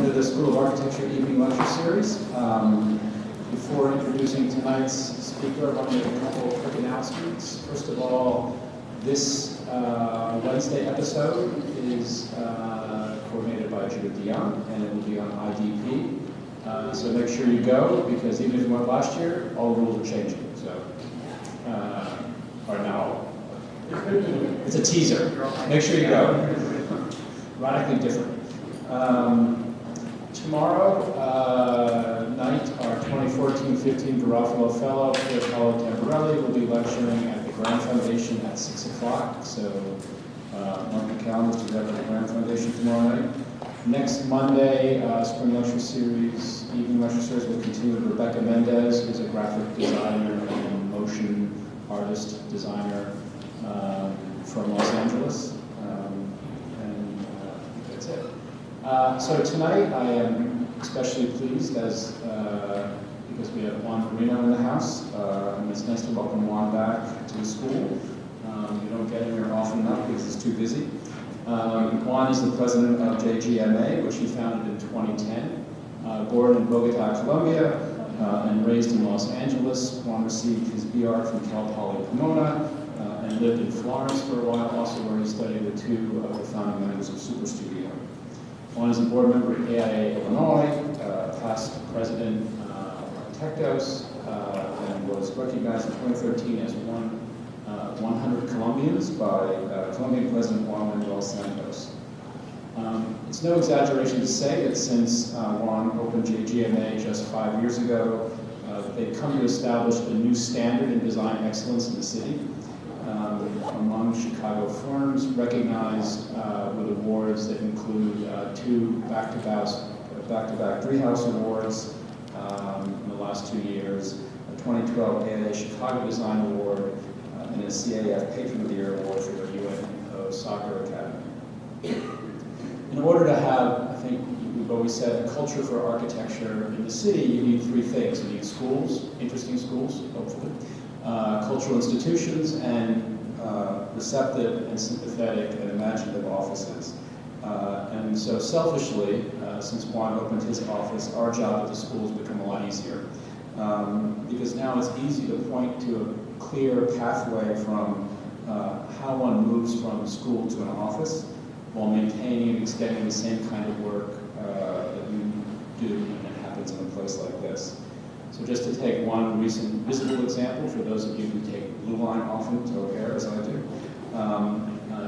to the School of Architecture Evening Lecture Series. Before introducing tonight's speaker, I want to make a couple of quick announcements. First of all, this Wednesday episode is coordinated by Judith Dion, and it will be on IDP. So make sure you go, because even if you went last year, all the rules are changing. So, or now, it's a teaser. Make sure you go. Radically different. Tomorrow night, our 2014-15 Garofalo Fellow, Paolo Tamborelli, will be lecturing at the Graham Foundation at 6 o'clock. So mark your calendars to have at the Graham Foundation tomorrow night. Next Monday, Spring Lecture Series, Evening Lecture Series will continue with Rebecca Mendez, who's a graphic designer and motion artist, designer from Los Angeles. So tonight I am especially pleased because we have Juan Moreno in the house, and it's nice to welcome Juan back to the school. We don't get him here often enough because he's too busy. Juan is the president of JGMA, which he founded in 2010. Born in Bogota, Colombia, and raised in Los Angeles, Juan received his BR from Cal Poly Pomona and lived in Florence for a while, also where he studied with two of the founding members of Super Studio. Juan is a board member at AIA Illinois, past president of Architectos, and was recognized in 2013 as 100 Colombians by Colombian President Juan Manuel Santos. It's no exaggeration to say that since Juan opened JGMA just 5 years ago, they've come to establish a new standard in design excellence in the city. Among Chicago firms recognized with awards that include two back-to-back Treehouse Awards in the last 2 years, a 2012 AIA Chicago Design Award, and a CAF Patron of the Year Award for the UNO Soccer Academy. In order to have, I think we've always said, a culture for architecture in the city, you need three things. You need schools, interesting schools, hopefully, cultural institutions, and receptive and sympathetic and imaginative offices. And so selfishly, since Juan opened his office, our job at the school has become a lot easier. Because now it's easy to point to a clear pathway from how one moves from school to an office while maintaining and extending the same kind of work that you do when it happens in a place like this. So just to take one recent visible example, for those of you who take Blue Line often to O'Hare, as I do,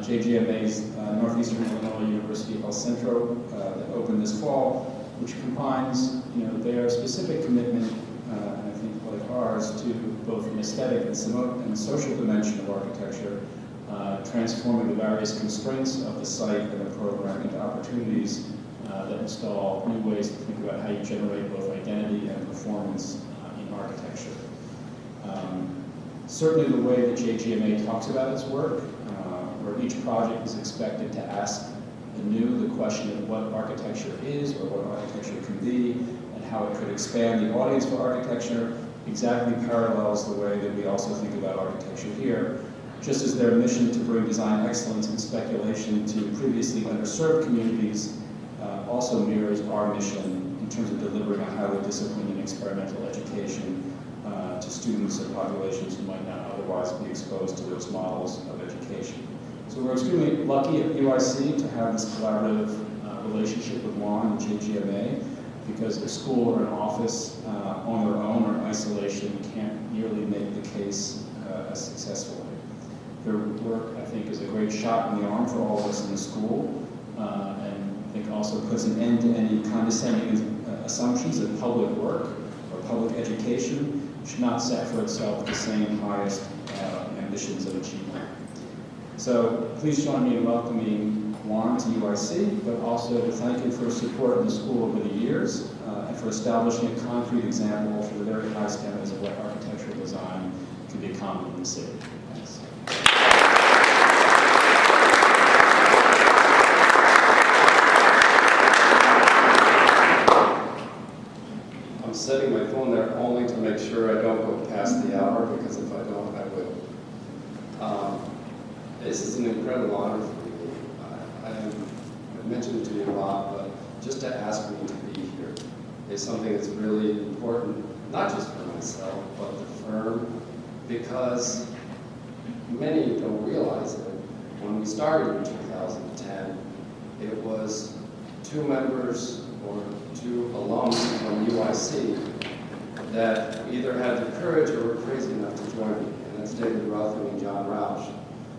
JGMA's Northeastern Illinois University El Centro that opened this fall, which combines their specific commitment, and I think like ours, to both an aesthetic and social dimension of architecture, transforming the various constraints of the site and the program into opportunities that install new ways to think about how you generate both identity and performance in architecture. Certainly the way that JGMA talks about its work, where each project is expected to ask anew the question of what architecture is or what architecture can be and how it could expand the audience for architecture, exactly parallels the way that we also think about architecture here. Just as their mission to bring design excellence and speculation to previously underserved communities also mirrors our mission in terms of delivering a highly disciplined and experimental education to students and populations who might not otherwise be exposed to those models of education. So we're extremely lucky at UIC to have this collaborative relationship with Juan and JGMA, because a school or an office on their own or in isolation can't nearly make the case as successfully. Their work, I think, is a great shot in the arm for all of us in the school, and I think also puts an end to any condescending assumptions that public work or public education should not set for itself the same highest ambitions of achievement. So please join me in welcoming Juan to UIC, but also to thank him for his support of the school over the years and for establishing a concrete example for the very high standards of what architectural design can become in the city. Thanks. I'm setting my phone there only to make sure I don't go past the hour, because if I don't, I will. This is an incredible honor for me. I've mentioned it to you a lot, but just to ask me to be here is something that's really important, not just for myself, but the firm, because many don't realize that when we started in 2010, it was 2 members or 2 alums from UIC that either had the courage or were crazy enough to join me, and that's David Ruffin and John Rausch.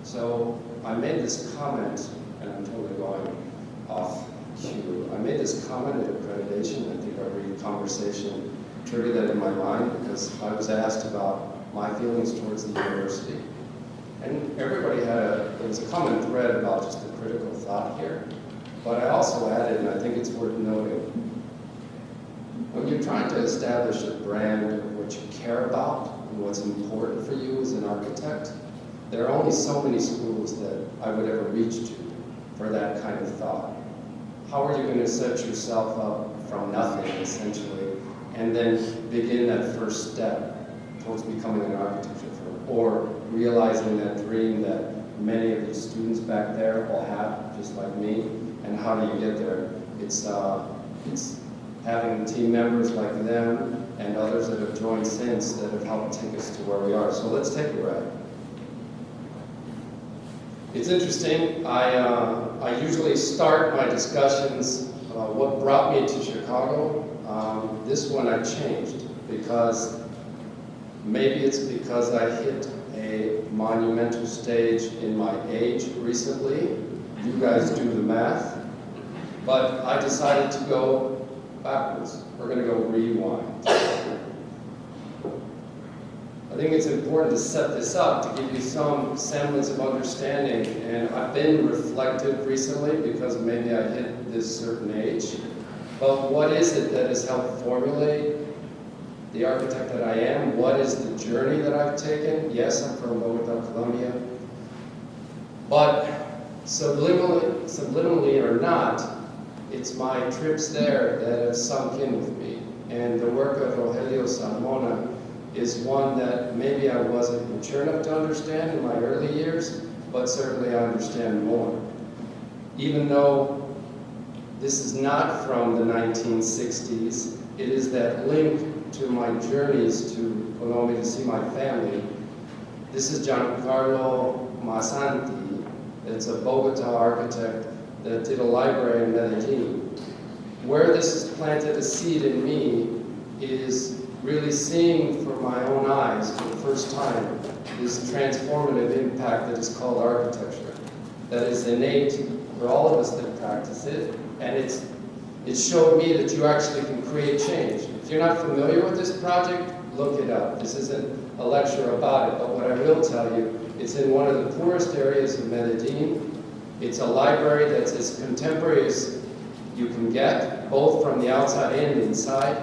So I made this comment, and I'm totally going off cue. I made this comment at accreditation. I think every conversation triggered that in my mind because I was asked about my feelings towards the university. And everybody there was a common thread about just the critical thought here. But I also added, and I think it's worth noting, when you're trying to establish a brand of what you care about and what's important for you as an architect, there are only so many schools that I would ever reach to for that kind of thought. How are you going to set yourself up from nothing, essentially, and then begin that first step towards becoming an architecture firm, or realizing that dream that many of these students back there will have, just like me, and how do you get there? It's having team members like them and others that have joined since that have helped take us to where we are. So let's take a ride. It's interesting, I usually start my discussions, what brought me to Chicago. This one I changed because maybe it's because I hit a monumental stage in my age recently. You guys do the math. But I decided to go backwards. We're going to go rewind. I think it's important to set this up to give you some semblance of understanding. And I've been reflective recently because maybe I hit this certain age. But what is it that has helped formulate the architect that I am? What is the journey that I've taken? Yes, I'm from Bogota, Colombia. But subliminally or not, it's my trips there that have sunk in with me. And the work of Rogelio Salmona is one that maybe I wasn't mature enough to understand in my early years, but certainly I understand more. Even though this is not from the 1960s, it is that link to my journeys to Colombia to see my family. This is Giancarlo Massanti. It's a Bogota architect that did a library in Medellin. Where this has planted a seed in me is really seeing for my own eyes for the first time this transformative impact that is called architecture, that is innate for all of us that practice it, and it showed me that you actually can create change. If you're not familiar with this project, look it up. This isn't a lecture about it, but what I will tell you, it's in one of the poorest areas of Medellin. It's a library that's as contemporary as you can get, both from the outside and inside.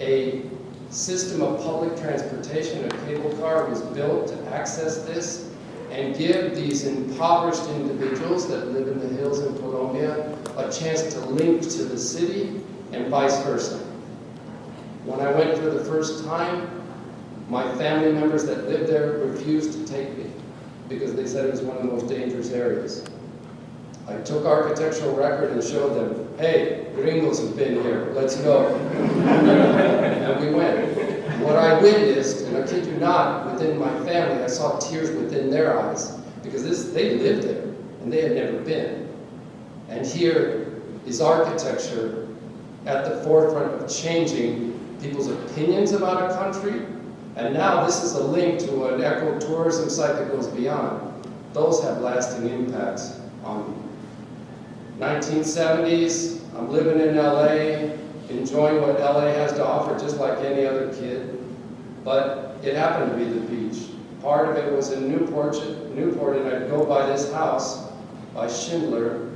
A system of public transportation, a cable car, was built to access this and give these impoverished individuals that live in the hills in Colombia a chance to link to the city and vice versa. When I went for the first time, my family members that lived there refused to take me because they said it was one of the most dangerous areas. I took architectural record and showed them, hey, gringos have been here, let's go. And we went. What I witnessed, and I kid you not, within my family, I saw tears within their eyes because they lived there and they had never been. And here is architecture at the forefront of changing people's opinions about a country. And now this is a link to an ecotourism site that goes beyond. Those have lasting impacts on me. 1970s, I'm living in LA, enjoying what LA has to offer just like any other kid. But it happened to be the beach. Part of it was in Newport, and I'd go by this house by Schindler,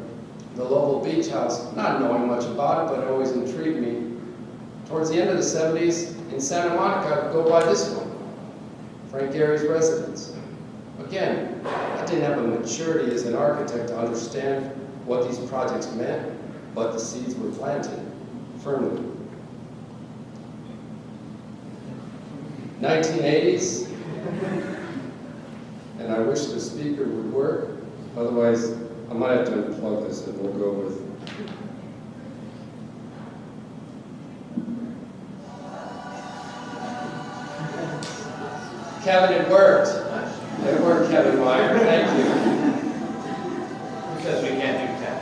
the Lovell Beach house, not knowing much about it, but it always intrigued me. Towards the end of the 70s, in Santa Monica, I'd go by this one, Frank Gehry's residence. Again, I didn't have a maturity as an architect to understand what these projects meant, but the seeds were planted firmly. 1980s, and I wish the speaker would work, otherwise I might have to unplug this and we'll go with Kevin, it worked. It worked, Kevin Meyer. Thank you. Because we can't do that.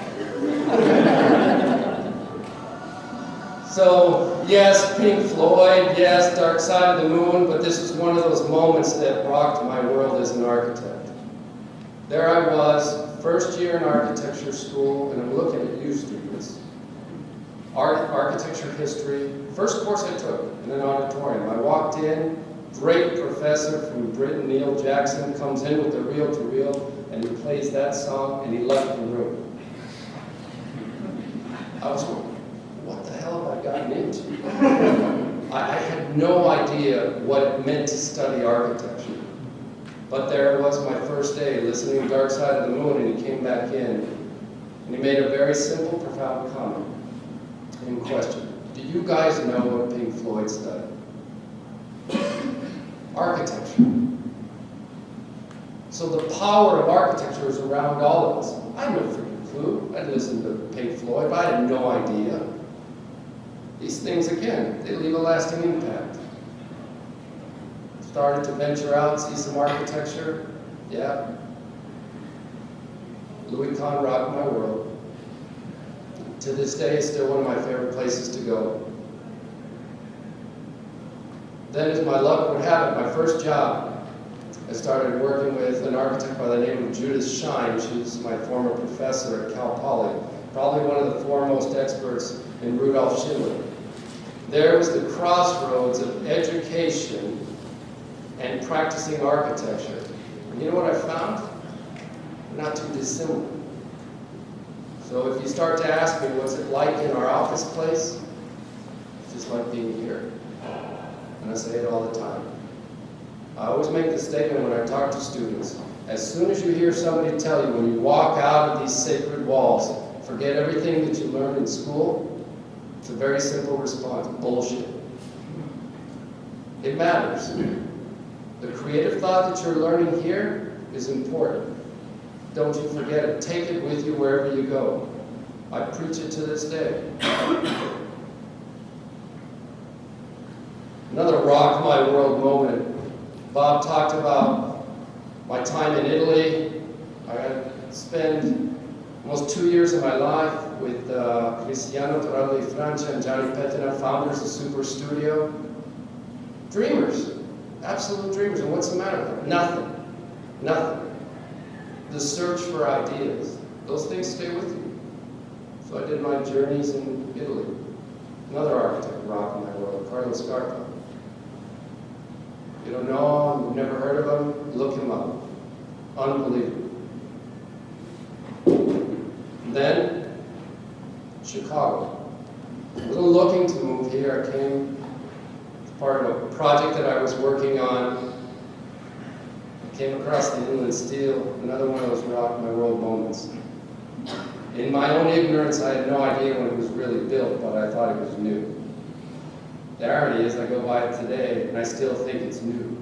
So, yes, Pink Floyd, yes, Dark Side of the Moon, but this was one of those moments that rocked my world as an architect. There I was, first year in architecture school, and I'm looking at you students. Architecture history, first course I took in an auditorium. I walked in, great professor from Britain, Neil Jackson, comes in with the reel-to-reel, and he plays that song, and he left the room. I was going, what the hell have I gotten into? I had no idea what it meant to study architecture. But there it was my first day listening to Dark Side of the Moon, and he came back in, and he made a very simple, profound comment in question. Do you guys know what Pink Floyd studied? Architecture. So the power of architecture is around all of us. I had no freaking clue. I'd listened to Pink Floyd, but I had no idea. These things, again, they leave a lasting impact. Started to venture out, see some architecture. Yeah. Louis Kahn rocked my world. To this day, it's still one of my favorite places to go. Then, as my luck would have it, my first job, I started working with an architect by the name of Judith Shine. She's my former professor at Cal Poly, probably one of the foremost experts in Rudolf Schindler. There was the crossroads of education and practicing architecture. And you know what I found? They're not too dissimilar. So if you start to ask me what's it like in our office place, it's just like being here. And I say it all the time. I always make the statement when I talk to students, as soon as you hear somebody tell you when you walk out of these sacred walls, forget everything that you learned in school, it's a very simple response, bullshit. It matters. The creative thought that you're learning here is important. Don't you forget it. Take it with you wherever you go. I preach it to this day. Another rock my world moment. Bob talked about my time in Italy. I had spent almost 2 years of my life with Cristiano Torelli Francia and Gianni Pettina, founders of Super Studio. Dreamers. Absolute dreamers. And what's the matter with them? Nothing. Nothing. The search for ideas. Those things stay with you. So I did my journeys in Italy. Another architect rocked my world, Carlo Scarpa. You don't know him, you've never heard of him, look him up. Unbelievable. And then, Chicago. I wasn't looking to move here. I came as part of a project that I was working on. I came across the Inland Steel, another one of those rock my world moments. In my own ignorance, I had no idea when it was really built, but I thought it was new. The irony is I go by it today, and I still think it's new.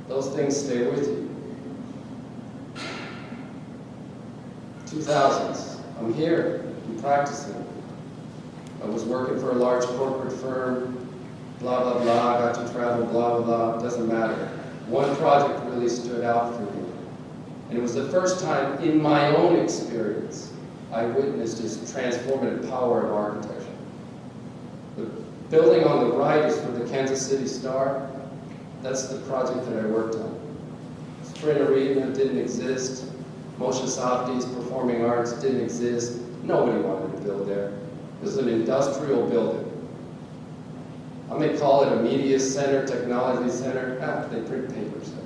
Those things stay with you. 2000s, I'm here, I'm practicing. I was working for a large corporate firm, blah, blah, blah, got to travel, blah, blah, blah, doesn't matter. One project really stood out for me. And it was the first time in my own experience I witnessed this transformative power of architecture. The building on the right is for the Kansas City Star. That's the project that I worked on. Sprint Arena didn't exist. Moshe Safdie's Performing Arts didn't exist. Nobody wanted to build there. It was an industrial building. I may call it a media center, technology center. They print papers there.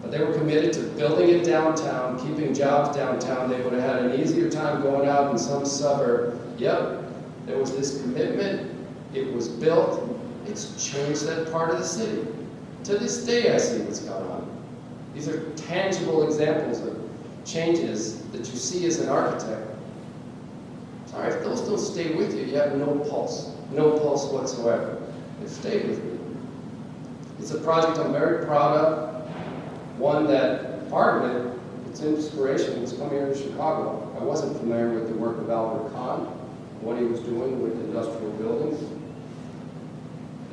But they were committed to building it downtown, keeping jobs downtown. They would have had an easier time going out in some suburb. Yep, there was this commitment. It was built. It's changed that part of the city. To this day, I see what's going on. These are tangible examples of changes that you see as an architect. Sorry, if those don't stay with you, you have no pulse whatsoever. It stayed with me. It's a project I'm very proud of. One that, part of it, its inspiration was coming here to Chicago. I wasn't familiar with the work of Albert Kahn, what he was doing with industrial buildings.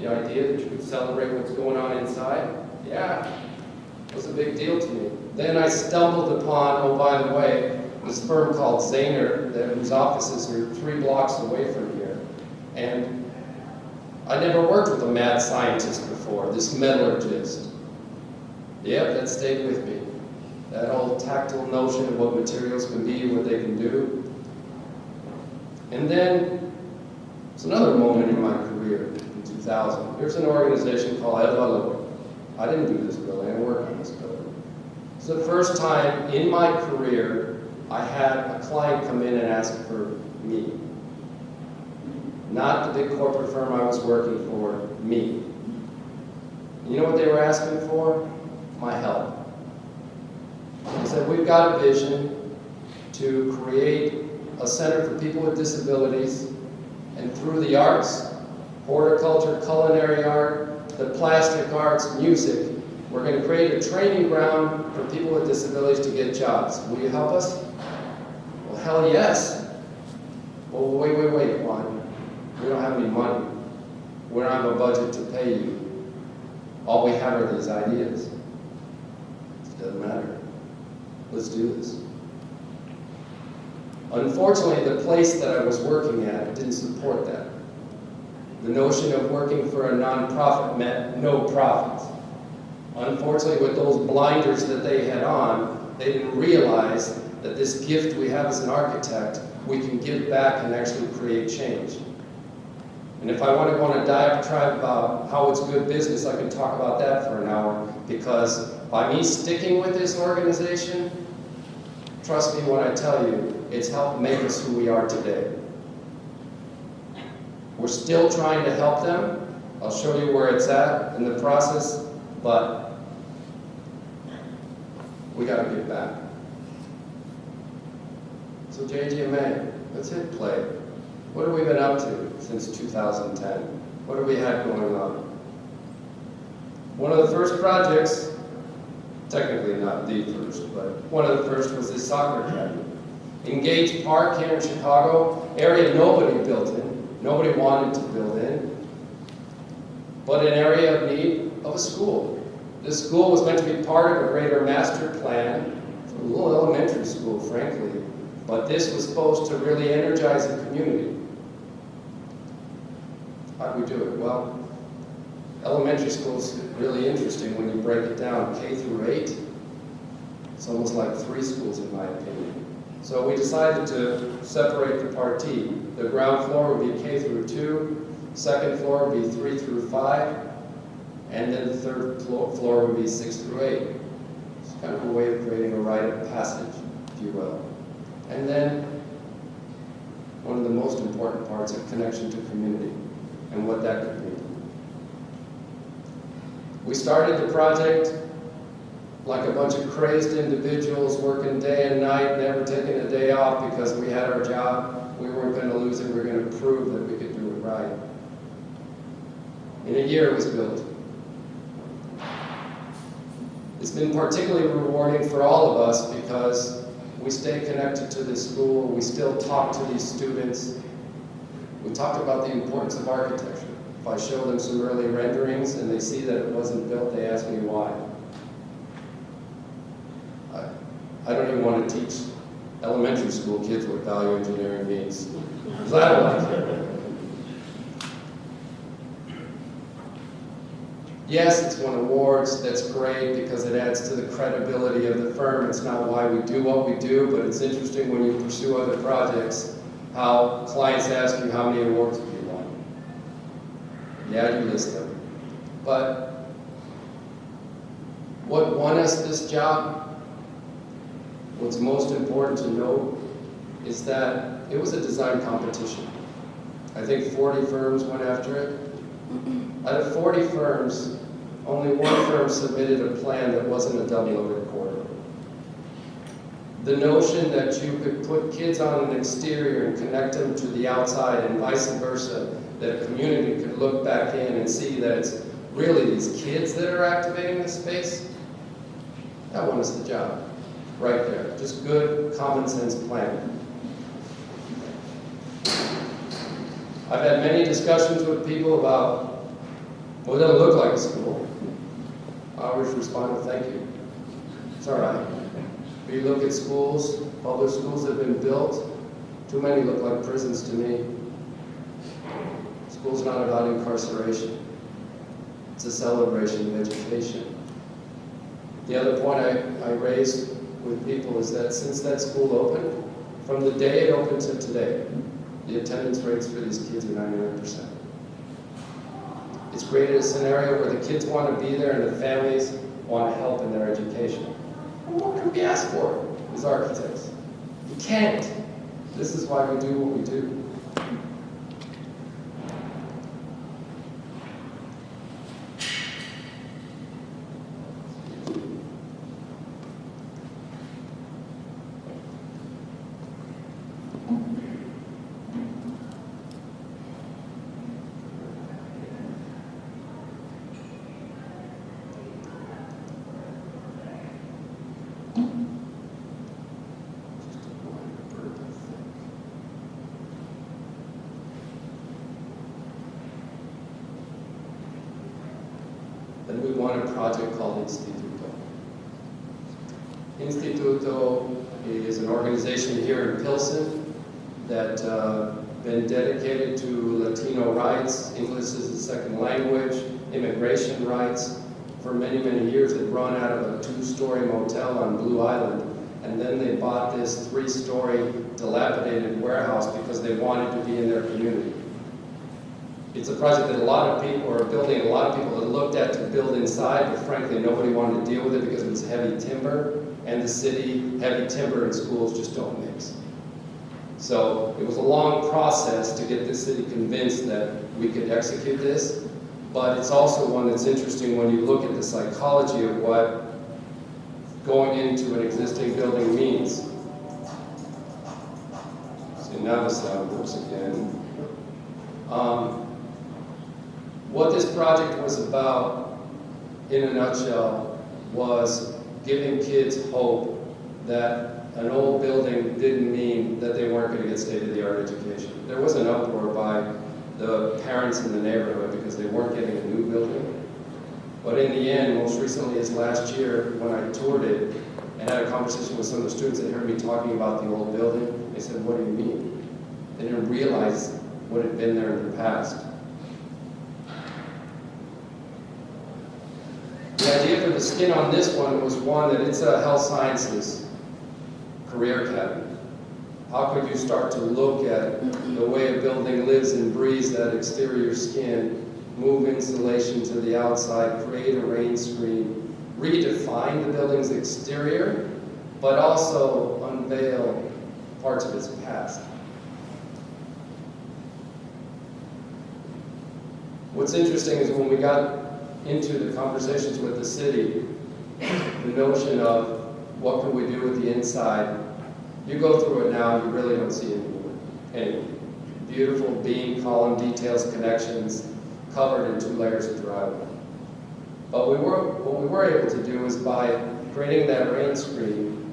The idea that you could celebrate what's going on inside, yeah, was a big deal to me. Then I stumbled upon, oh, by the way, this firm called Zahner, whose offices are 3 blocks away from here. And I never worked with a mad scientist before, this metallurgist. Yep, that stayed with me. That whole tactile notion of what materials can be, what they can do. And then, it's another moment in my career, in 2000. There's an organization called El Valor. I didn't do this building, I worked on this building. It's the first time in my career I had a client come in and ask for me. Not the big corporate firm I was working for, me. You know what they were asking for? My help. They said, we've got a vision to create a center for people with disabilities, and through the arts, horticulture, culinary art, the plastic arts, music, we're going to create a training ground for people with disabilities to get jobs. Will you help us? Well, hell yes. Well, wait, Juan. We don't have any money. We don't have a budget to pay you. All we have are these ideas. It doesn't matter. Let's do this. Unfortunately, the place that I was working at didn't support that. The notion of working for a nonprofit meant no profit. Unfortunately, with those blinders that they had on, they didn't realize that this gift we have as an architect, we can give back and actually create change. And if I want to go on a diatribe about how it's good business, I can talk about that for an hour, because by me sticking with this organization, trust me when I tell you, it's helped make us who we are today. We're still trying to help them. I'll show you where it's at in the process, but we got to give back. So JGMA, let's hit play. What have we been up to since 2010? What have we had going on? One of the first projects, technically not the first, but one of the first was this soccer academy. Engage Park here in Chicago, area nobody built in, nobody wanted to build in, but an area of need of a school. This school was meant to be part of a greater master plan, for a little elementary school, frankly, but this was supposed to really energize the community. How do we do it? Well, elementary school is really interesting when you break it down, K through 8. It's almost like 3 schools in my opinion. So we decided to separate the partee. The ground floor would be K through 2, second floor would be 3 through 5, and then the third floor would be 6 through 8. It's kind of a way of creating a rite of passage, if you will. And then one of the most important parts, a connection to community and what that could mean. We started the project like a bunch of crazed individuals working day and night, never taking a day off because we had our job. We weren't going to lose it. We were going to prove that we could do it right. In a year it was built. It's been particularly rewarding for all of us because we stay connected to this school. We still talk to these students. We talked about the importance of architecture. If I show them some early renderings and they see that it wasn't built, they ask me why. I don't even want to teach elementary school kids what value engineering means, because I don't like it. Yes, it's won awards, that's great because it adds to the credibility of the firm. It's not why we do what we do, but it's interesting when you pursue other projects, how clients ask you how many awards have you won. Yeah, you list them. But what won us this job, what's most important to note is that it was a design competition. I think 40 firms went after it. Out of 40 firms, only one firm submitted a plan that wasn't a double-loaded corridor. The notion that you could put kids on an exterior and connect them to the outside and vice versa, that a community could look back in and see that it's really these kids that are activating the space, that won us the job. Right there, just good common sense planning. I've had many discussions with people about Well, it doesn't look like a school. I always respond with thank you. It's all right. If you look at schools, public schools that have been built, too many look like prisons to me. School's not about incarceration. It's a celebration of education. The other point I raise with people is that since that school opened, from the day it opened to today, the attendance rates for these kids are 99%. It's created a scenario where the kids want to be there and the families want to help in their education. And what can we ask for as architects? You can't. This is why we do what we do. Then we won a project called Instituto. Instituto is an organization here in Pilsen that been dedicated to Latino rights, English as a second language, immigration rights. For many, many years, they run out of a 2-story motel on Blue Island, and then they bought this 3-story dilapidated warehouse because they wanted to be in their community. It's a project that a lot of people are building, a lot of people have looked at to build inside, but frankly, nobody wanted to deal with it because it was heavy timber, and the city, heavy timber and schools just don't mix. So it was a long process to get the city convinced that we could execute this, but it's also one that's interesting when you look at the psychology of what going into an existing building means. So now the sound works again. What this project was about, in a nutshell, was giving kids hope that an old building didn't mean that they weren't going to get state-of-the-art education. There was an uproar by the parents in the neighborhood because they weren't getting a new building. But in the end, most recently as last year, when I toured it and had a conversation with some of the students that heard me talking about the old building, they said, "What do you mean?" They didn't realize what had been there in the past. The idea for the skin on this one was one that it's a health sciences career academy. How could you start to look at the way a building lives and breathes that exterior skin, move insulation to the outside, create a rain screen, redefine the building's exterior, but also unveil parts of its past. What's interesting is when we got into the conversations with the city, the notion of what can we do with the inside, you go through it now, you really don't see any beautiful beam, column details, connections, covered in 2 layers of drywall. But what we were able to do is by creating that rain screen,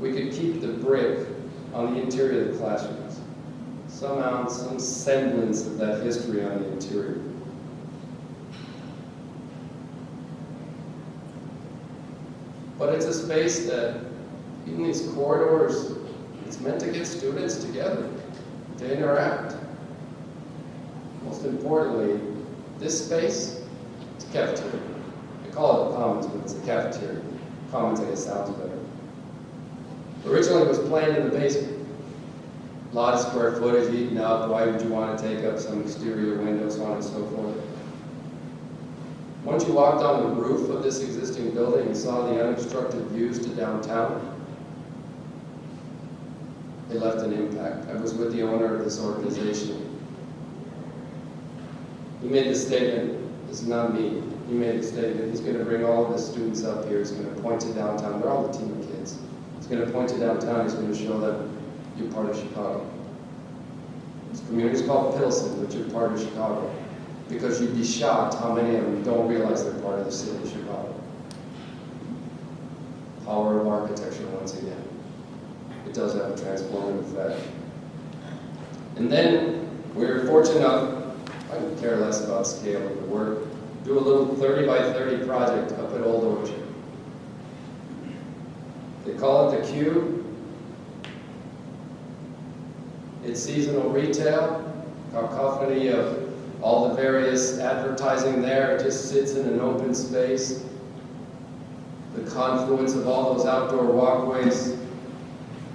we could keep the brick on the interior of the classrooms. Somehow, some semblance of that history on the interior. But it's a space that, even these corridors, it's meant to get students together, to interact. Most importantly, this space, it's a cafeteria. I call it a commons, but it's a cafeteria. Commons, I guess, sounds better. Originally, it was planned in the basement. A lot of square footage eaten up. Why would you want to take up some exterior windows, so on and so forth? Once you walked on the roof of this existing building and saw the unobstructed views to downtown, they left an impact. I was with the owner of this organization. He made the statement, this is not me, he made the statement, he's going to bring all of the students up here, he's going to point to downtown, they're all the team kids. He's going to point to downtown, he's going to show them you're part of Chicago. This community is called Pilsen, but you're part of Chicago. Because you'd be shocked how many of them don't realize they're part of the city of Chicago. Power of architecture, once again. It does have a transformative effect. And then we were fortunate enough I could care less about scale of the work. Do a little 30 by 30 project up at Old Orchard. They call it the Cube. It's seasonal retail, cacophony of all the various advertising there. It just sits in an open space. The confluence of all those outdoor walkways.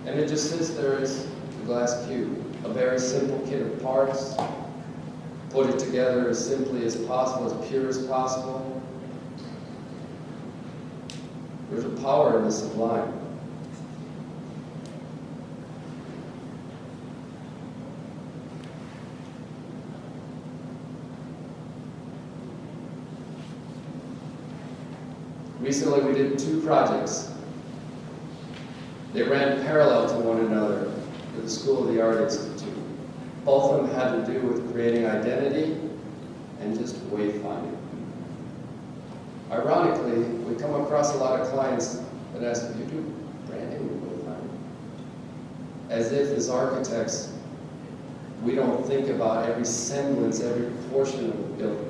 And it just sits there as a glass cube. A very simple kit of parts. Put it together as simply as possible, as pure as possible. There's a power in the sublime. Recently we did 2 projects. They ran parallel to one another at the School of the Art Institute. Both of them had to do with creating identity and just wayfinding. Ironically, we come across a lot of clients that ask, "Do you do branding and wayfinding?" As if as architects, we don't think about every semblance, every portion of the building.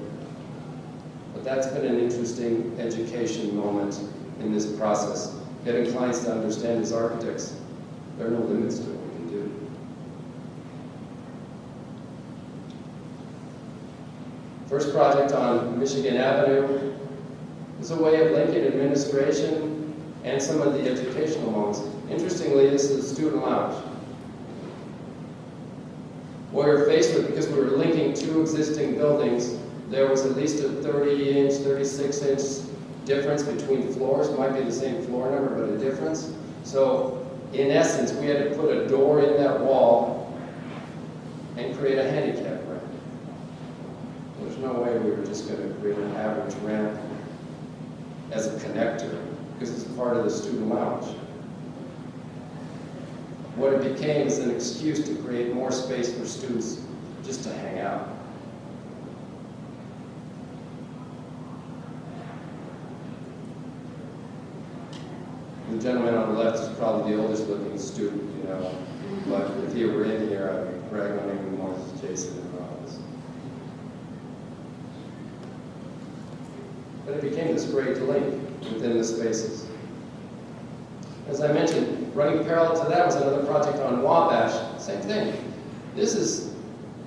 But that's been an interesting education moment in this process. Getting clients to understand as architects, there are no limits to what we can do. First project on Michigan Avenue is a way of linking administration and some of the educational moments. Interestingly, this is a student lounge. What we were faced with, because we were linking 2 existing buildings, there was at least a 30-inch, 36-inch difference between floors. It might be the same floor number, but a difference. So, in essence, we had to put a door in that wall and create a handicap ramp. There's no way we were just going to create an average ramp as a connector, because it's part of the student lounge. What it became is an excuse to create more space for students just to hang out. The gentleman on the left is probably the oldest looking student, you know, but if he were in here, I'd be bragging on him more than Jason and Ross. But it became this great link within the spaces. As I mentioned, running parallel to that was another project on Wabash. Same thing. This is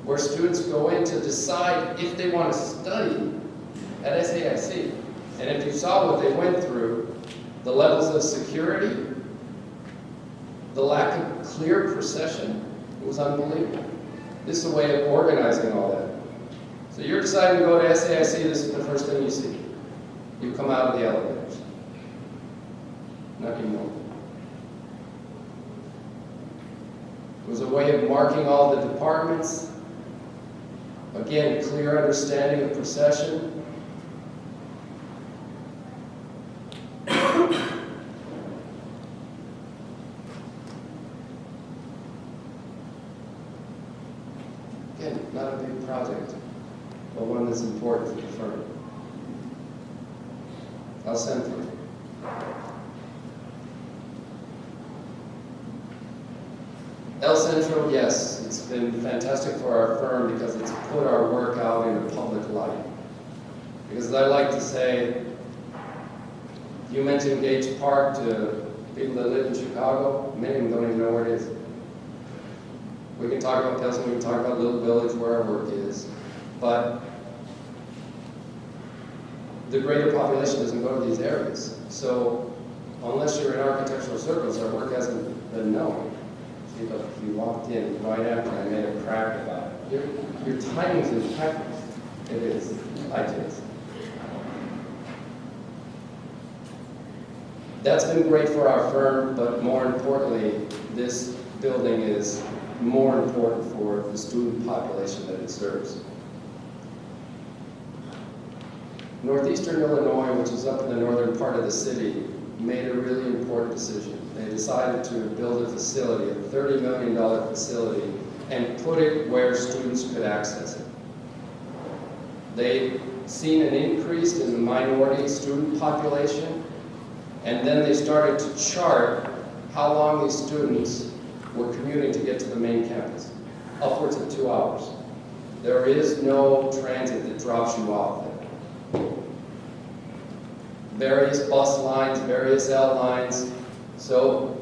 where students go in to decide if they want to study at SAIC. And if you saw what they went through, the levels of security, the lack of clear procession, it was unbelievable. This is a way of organizing all that. So you're deciding to go to SAIC, this is the first thing you see. You come out of the elevators. Not anymore. It was a way of marking all the departments. Again, clear understanding of procession. Again, not a big project, but one that's important for the firm. El Centro. El Centro, yes, it's been fantastic for our firm because it's put our work out in a public light. Because as I like to say, you mentioned Gage Park to people that live in Chicago, many of them don't even know where it is. We can talk about Pilsen, we can talk about Little Village where our work is, but the greater population doesn't go to these areas. So unless you're in architectural circles, our work hasn't been known. See, but if you walked in right after I made a crack about it, your timing's impeccable. It is. I just. That's been great for our firm, but more importantly, this building is more important for the student population that it serves. Northeastern Illinois, which is up in the northern part of the city, made a really important decision. They decided to build a facility, a $30 million facility, and put it where students could access it. They've seen an increase in the minority student population, and then they started to chart how long these students were commuting to get to the main campus, upwards of 2 hours. There is no transit that drops you off there. Various bus lines, various L lines. So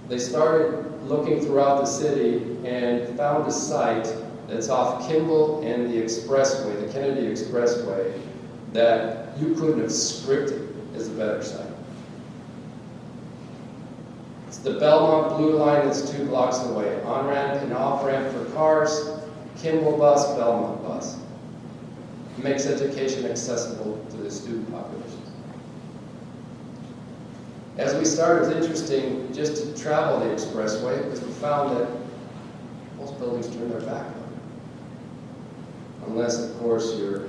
they started looking throughout the city and found a site that's off Kimball and the expressway, the Kennedy Expressway, that you couldn't have scripted as a better site. It's the Belmont Blue Line that's 2 blocks away. On-ramp and off-ramp for cars, Kimball bus, Belmont bus. It makes education accessible to the student population. As we started, it was interesting just to travel the expressway because we found that most buildings turn their back on it. Unless, of course, you're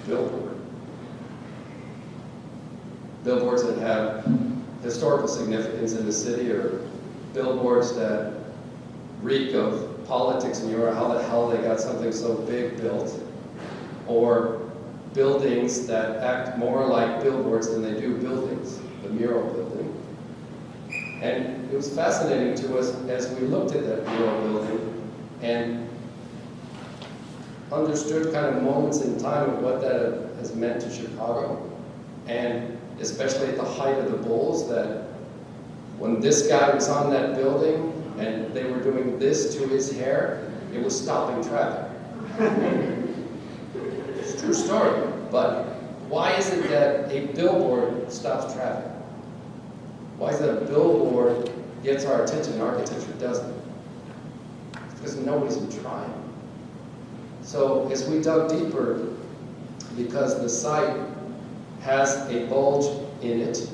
billboard. Billboards that have historical significance in the city, or billboards that reek of politics and how the hell they got something so big built, or buildings that act more like billboards than they do buildings, the mural building. And it was fascinating to us as we looked at that mural building and understood kind of moments in time of what that has meant to Chicago, and especially at the height of the Bulls, that when this guy was on that building and they were doing this to his hair, it was stopping traffic. It's a true story, but why is it that a billboard stops traffic? Why is it a billboard gets our attention and architecture doesn't? It's because nobody's been trying. So as we dug deeper, because the site has a bulge in it,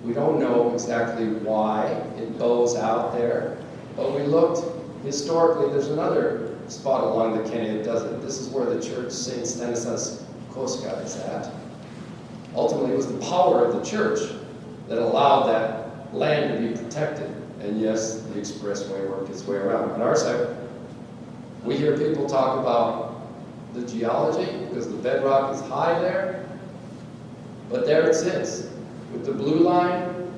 we don't know exactly why it bows out there, but we looked historically. There's another spot along the Kennedy that does it. This is where the church St. Stanislas Kostka is at. Ultimately, it was the power of the church that allowed that land to be protected. And yes, the expressway worked its way around. On our side, we hear people talk about the geology because the bedrock is high there, but there it sits with the blue line,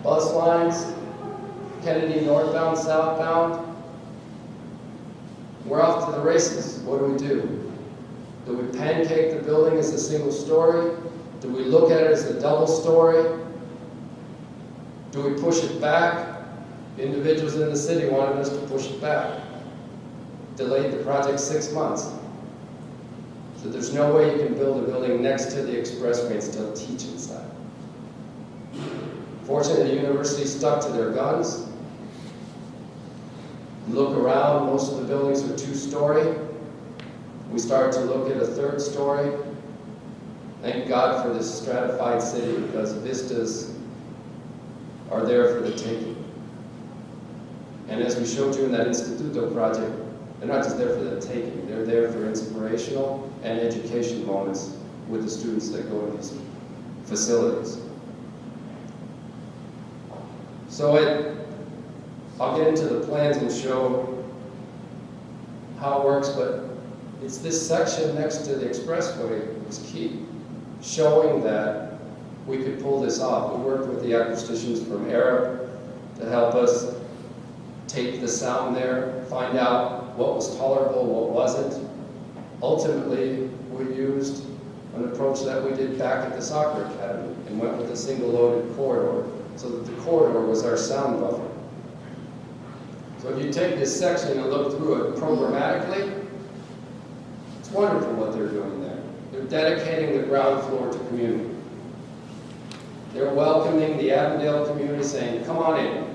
bus lines, Kennedy northbound, southbound. We're off to the races. What do? Do we pancake the building as a single story? Do we look at it as a double story? Do we push it back? Individuals in the city wanted us to push it back. Delayed the project 6 months. So there's no way you can build a building next to the expressway and still teach inside. Fortunately, the university stuck to their guns. Look around, most of the buildings are 2-story. We started to look at a 3rd story. Thank God for this stratified city, because vistas are there for the taking. And as we showed you in that Instituto project, they're not just there for the taking, they're there for inspirational and education moments with the students that go to these facilities. So I'll get into the plans and show how it works, but it's this section next to the expressway was key, showing that we could pull this off. We worked with the acousticians from Arab to help us tape the sound there, find out what was tolerable, what wasn't. Ultimately, we used an approach that we did back at the soccer academy and went with a single loaded corridor, so that the corridor was our sound buffer. So if you take this section and look through it programmatically, it's wonderful what they're doing there. They're dedicating the ground floor to community. They're welcoming the Avondale community, saying, come on in.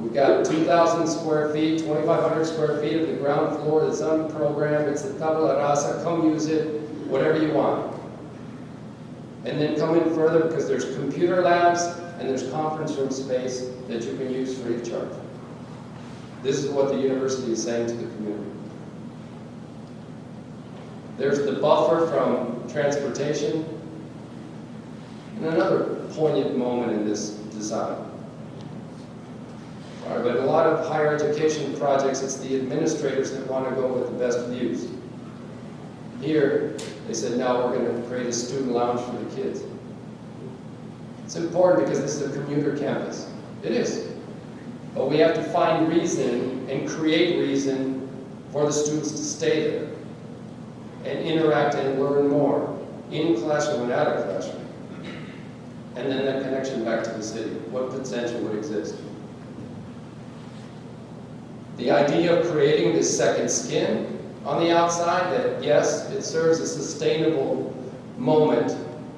We've got 2,000 square feet, 2,500 square feet of the ground floor that's unprogrammed. It's a tabula rasa. Come use it, whatever you want. And then come in further, because there's computer labs and there's conference room space that you can use free of charge. This is what the university is saying to the community. There's the buffer from transportation. And another poignant moment in this design. All right, but in a lot of higher education projects, it's the administrators that want to go with the best views. Here, they said, no, we're going to create a student lounge for the kids. It's important because this is a commuter campus. It is. But we have to find reason and create reason for the students to stay there and interact and learn more in classroom and out of classroom. And then that connection back to the city, what potential would exist. The idea of creating this second skin on the outside, that yes, it serves a sustainable moment,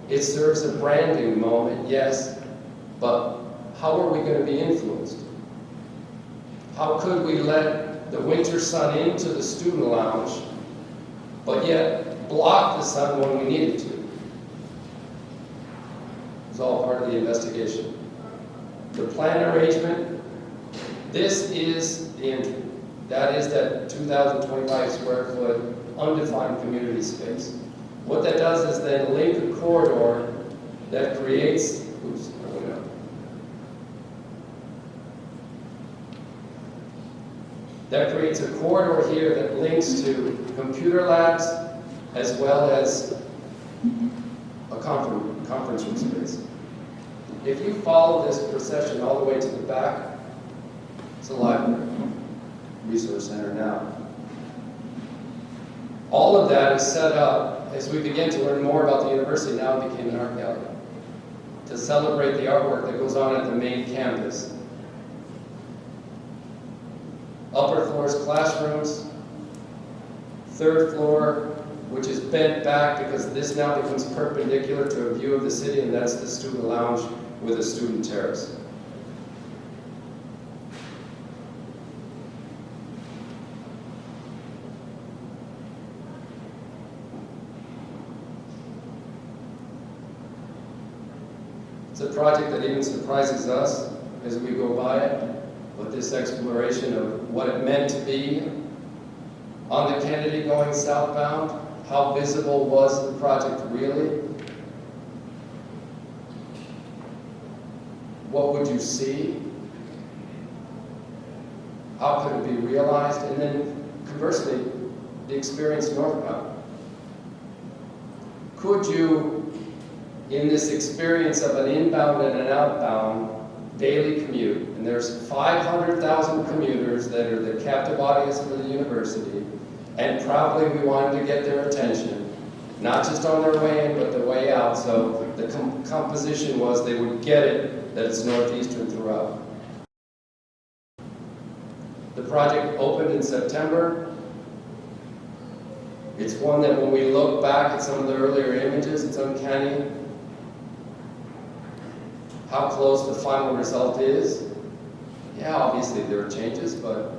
it serves a branding moment, yes, but how are we going to be influenced? How could we let the winter sun into the student lounge, but yet block the sun when we needed to? It's all part of the investigation. The plan arrangement, this is the entry. That is that 2,025 square foot undefined community space. What that does is then link a corridor that creates, that creates a corridor here that links to computer labs as well as a conference room space. If you follow this procession all the way to the back, it's a library, resource center now. All of that is set up as we begin to learn more about the university. Now it became an art gallery to celebrate the artwork that goes on at the main campus. Upper floors, classrooms. Third floor, which is bent back because this now becomes perpendicular to a view of the city, and that's the student lounge with a student terrace. It's a project that even surprises us as we go by it, but this exploration of what it meant to be on the Kennedy going southbound, how visible was the project really? What would you see? How could it be realized? And then conversely, the experience northbound. Could you, in this experience of an inbound and an outbound daily commute, and there's 500,000 commuters that are the captive audience for the university, and probably we wanted to get their attention, not just on their way in, but the way out, so the composition was they would get it that it's Northeastern throughout. The project opened in September. It's one that when we look back at some of the earlier images, it's uncanny how close the final result is. Yeah, obviously there are changes, but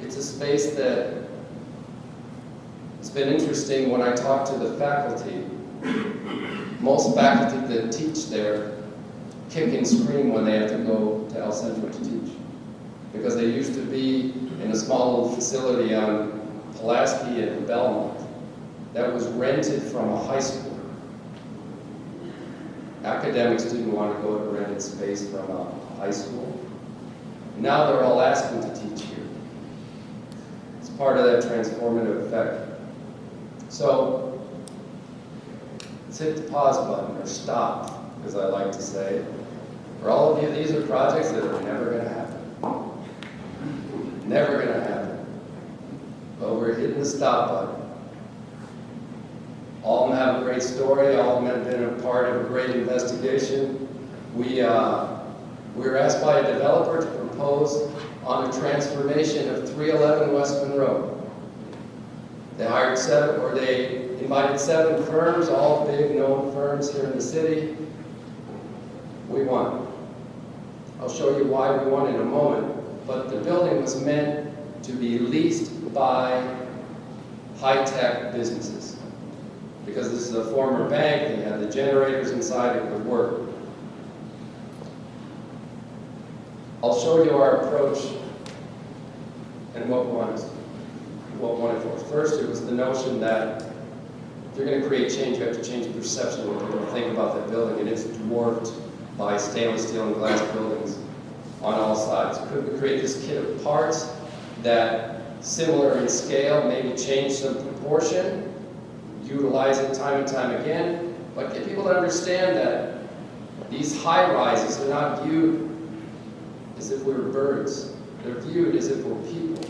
it's a space that it's been interesting when I talk to the faculty. Most faculty that teach there kick and scream when they have to go to El Centro to teach, because they used to be in a small little facility on Pulaski and Belmont that was rented from a high school. Academics didn't want to go to rented space from a high school. Now they're all asking to teach here. It's part of that transformative effect. So, let's hit the pause button, or stop, as I like to say. For all of you, these are projects that are never going to happen. Never going to happen. But we're hitting the stop button. All of them have a great story. All of them have been a part of a great investigation. We were asked by a developer to propose on a transformation of 311 West Monroe. They hired they invited 7 firms, all big known firms here in the city. We won. I'll show you why we won in a moment. But the building was meant to be leased by high-tech businesses. Because this is a former bank, they had the generators inside, it would work. I'll show you our approach and what won it for. First, it was the notion that if you're going to create change, you have to change the perception of what people think about that building, and it's dwarfed by stainless steel and glass buildings on all sides. Could we create this kit of parts that, similar in scale, maybe change some proportion, utilize it time and time again, but get people to understand that These high rises are not viewed as if we were birds. They're viewed as if we're people.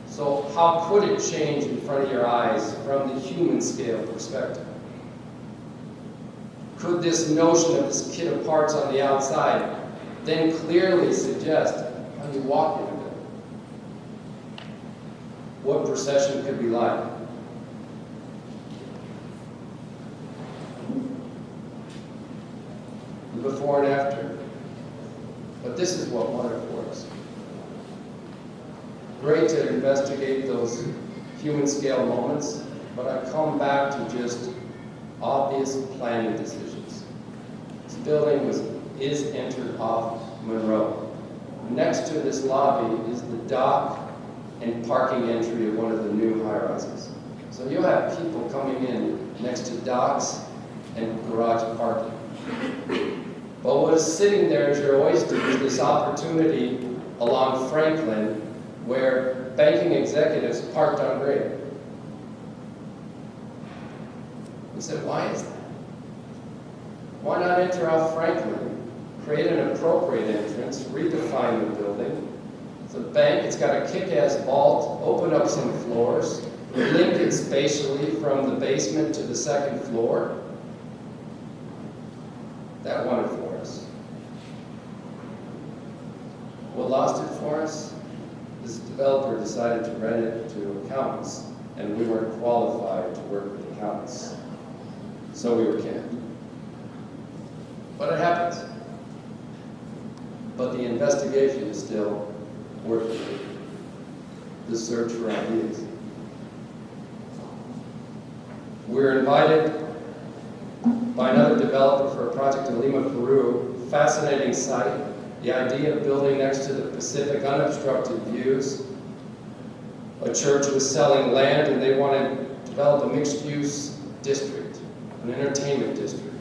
So how could it change in front of your eyes from the human scale perspective? Could this notion of this kit of parts on the outside then clearly suggest how you walk into it? What procession could be like? The before and after. But this is what won it for us. Great to investigate those human scale moments, but I come back to just obvious planning decisions. This building is entered off Monroe. Next to this lobby is the dock and parking entry of one of the new high-rises. So you'll have people coming in next to docks and garage parking. But what is sitting there as your oyster is this opportunity along Franklin where banking executives parked on grade. We said, why is that? Why not enter off Franklin, create an appropriate entrance, redefine the building? It's a bank, it's got a kick-ass vault, open up some floors, link it spatially from the basement to the second floor. That won it for us. What lost it for us? This developer decided to rent it to accountants, and we weren't qualified to work with accountants. So we were canned. But it happens. But the investigation is still working. The search for ideas. We're invited by another developer for a project in Lima, Peru. Fascinating site. The idea of building next to the Pacific, unobstructed views. A church was selling land and they wanted to develop a mixed-use district, an entertainment district.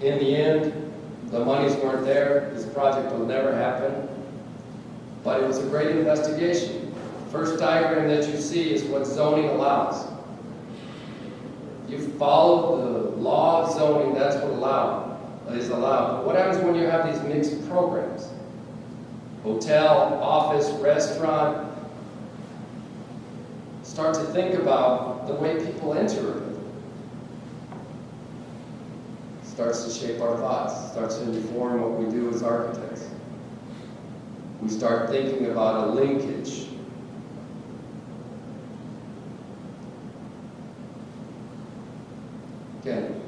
In the end, the monies weren't there. This project will never happen. But it was a great investigation. First diagram that you see is what zoning allows. You follow the law of zoning, that's what is allowed. But what happens when you have these mixed programs? Hotel, office, restaurant. Start to think about the way people enter it. Starts to shape our thoughts, starts to inform what we do as architects. We start thinking about a linkage. Again,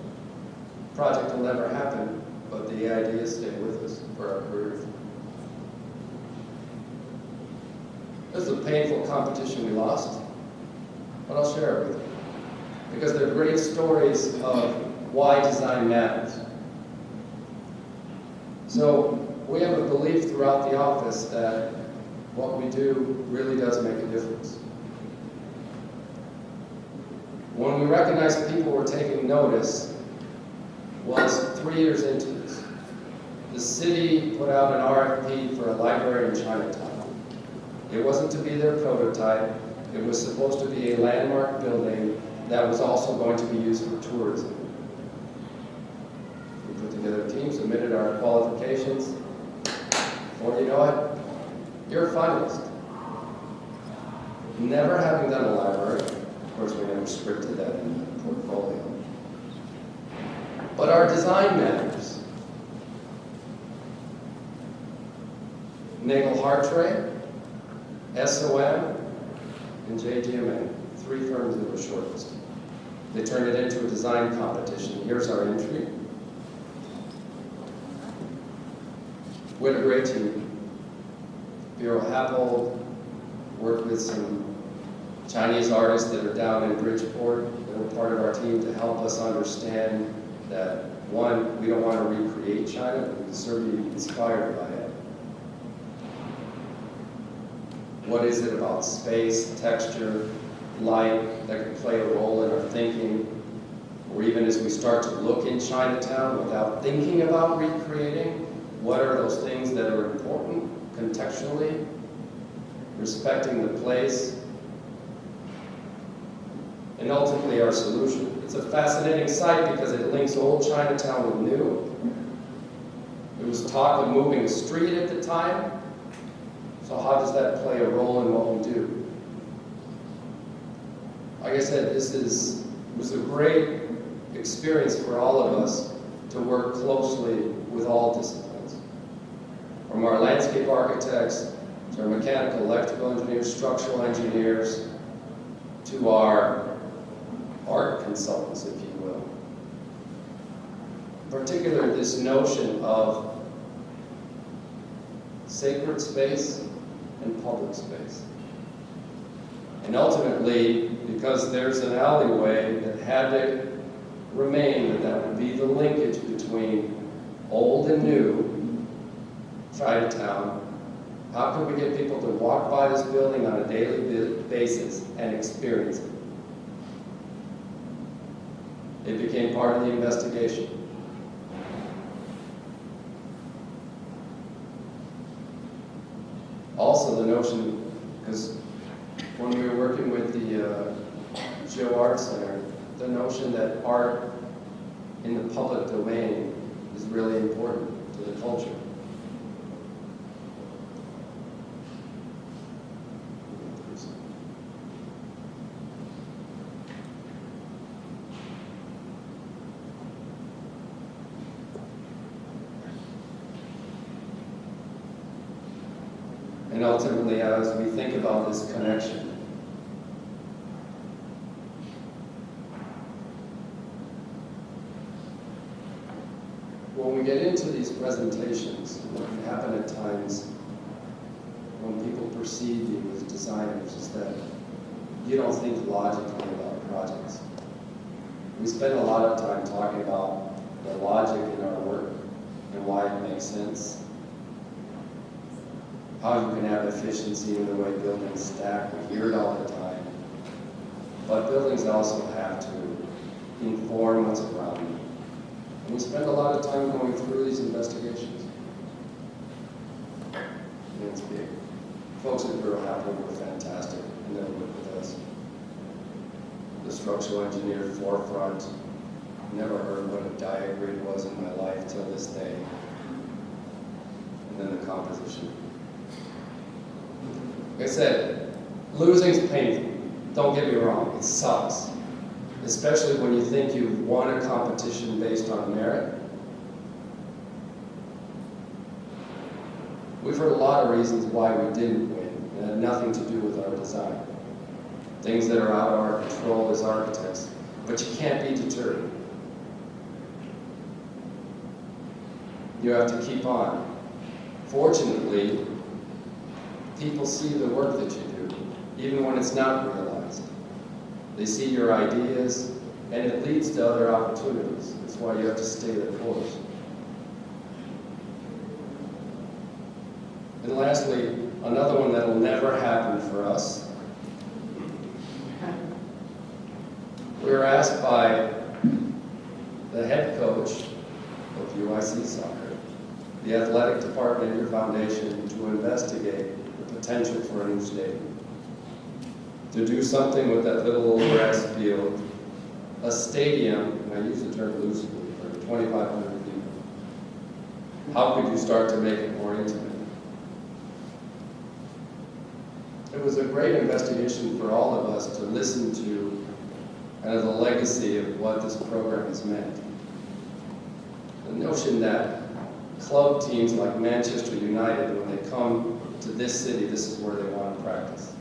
project will never happen, but the ideas stay with us for our careers. This is a painful competition we lost, but I'll share it with you. Because they're great stories of why design matters. So we have a belief throughout the office that what we do really does make a difference. When we recognized people were taking notice was 3 years into this. The city put out an RFP for a library in Chinatown. It wasn't to be their prototype. It was supposed to be a landmark building that was also going to be used for tourism. We put together a team, submitted our qualifications. Before you know it, you're a finalist. Never having done a library, of course we never scripted that in the portfolio. But our design matters. Nagel Hartray, SOM, and JGMA, 3 firms that were shortlisted. They turned it into a design competition. Here's our entry. We had a great team. Bureau Happold worked with some Chinese artists that are down in Bridgeport that were part of our team to help us understand that, one, we don't want to recreate China, but we can certainly be inspired by it. What is it about space, texture, light that can play a role in our thinking? Or even as we start to look in Chinatown without thinking about recreating, what are those things that are important contextually, respecting the place, and ultimately our solution. It's a fascinating site because it links old Chinatown with new. There was talk of moving a street at the time. So how does that play a role in what we do? Like I said, was a great experience for all of us to work closely with all disciplines. From our landscape architects, to our mechanical, electrical engineers, structural engineers, to our art consultants, if you will. In particular, this notion of sacred space and public space. And ultimately, because there's an alleyway that had to remain, that would be the linkage between old and new Chinatown, how could we get people to walk by this building on a daily basis and experience it? It became part of the investigation. Also the notion, because when we were working with the Joe Art Center, the notion that art in the public domain is really important to the culture. And ultimately, as we think about this connection, when we get into these presentations, what can happen at times when people perceive you as designers is that you don't think logically about projects. We spend a lot of time talking about the logic in our work and why it makes sense. How you can have efficiency in the way buildings stack. We hear it all the time. But buildings also have to inform what's around them. And we spend a lot of time going through these investigations. And it's big. Folks at Bureau Happel were fantastic and they worked with us. The structural engineer forefront, never heard what a diagrid was in my life till this day. And then the composition. Like I said, losing's painful. Don't get me wrong, it sucks. Especially when you think you've won a competition based on merit. We've heard a lot of reasons why we didn't win. It had nothing to do with our design. Things that are out of our control as architects. But you can't be deterred. You have to keep on. Fortunately, people see the work that you do, even when it's not realized. They see your ideas, and it leads to other opportunities. That's why you have to stay the course. And lastly, another one that will never happen for us. We were asked by the head coach of UIC Soccer, the athletic department at your foundation, to investigate the potential for a new stadium. To do something with that little old grass field, a stadium, and I use the term loosely, for 2,500 people. How could you start to make it more intimate? It was a great investigation for all of us to listen to kind of the legacy of what this program has meant. The notion that club teams like Manchester United, when they come to this city, this is where they want to practice.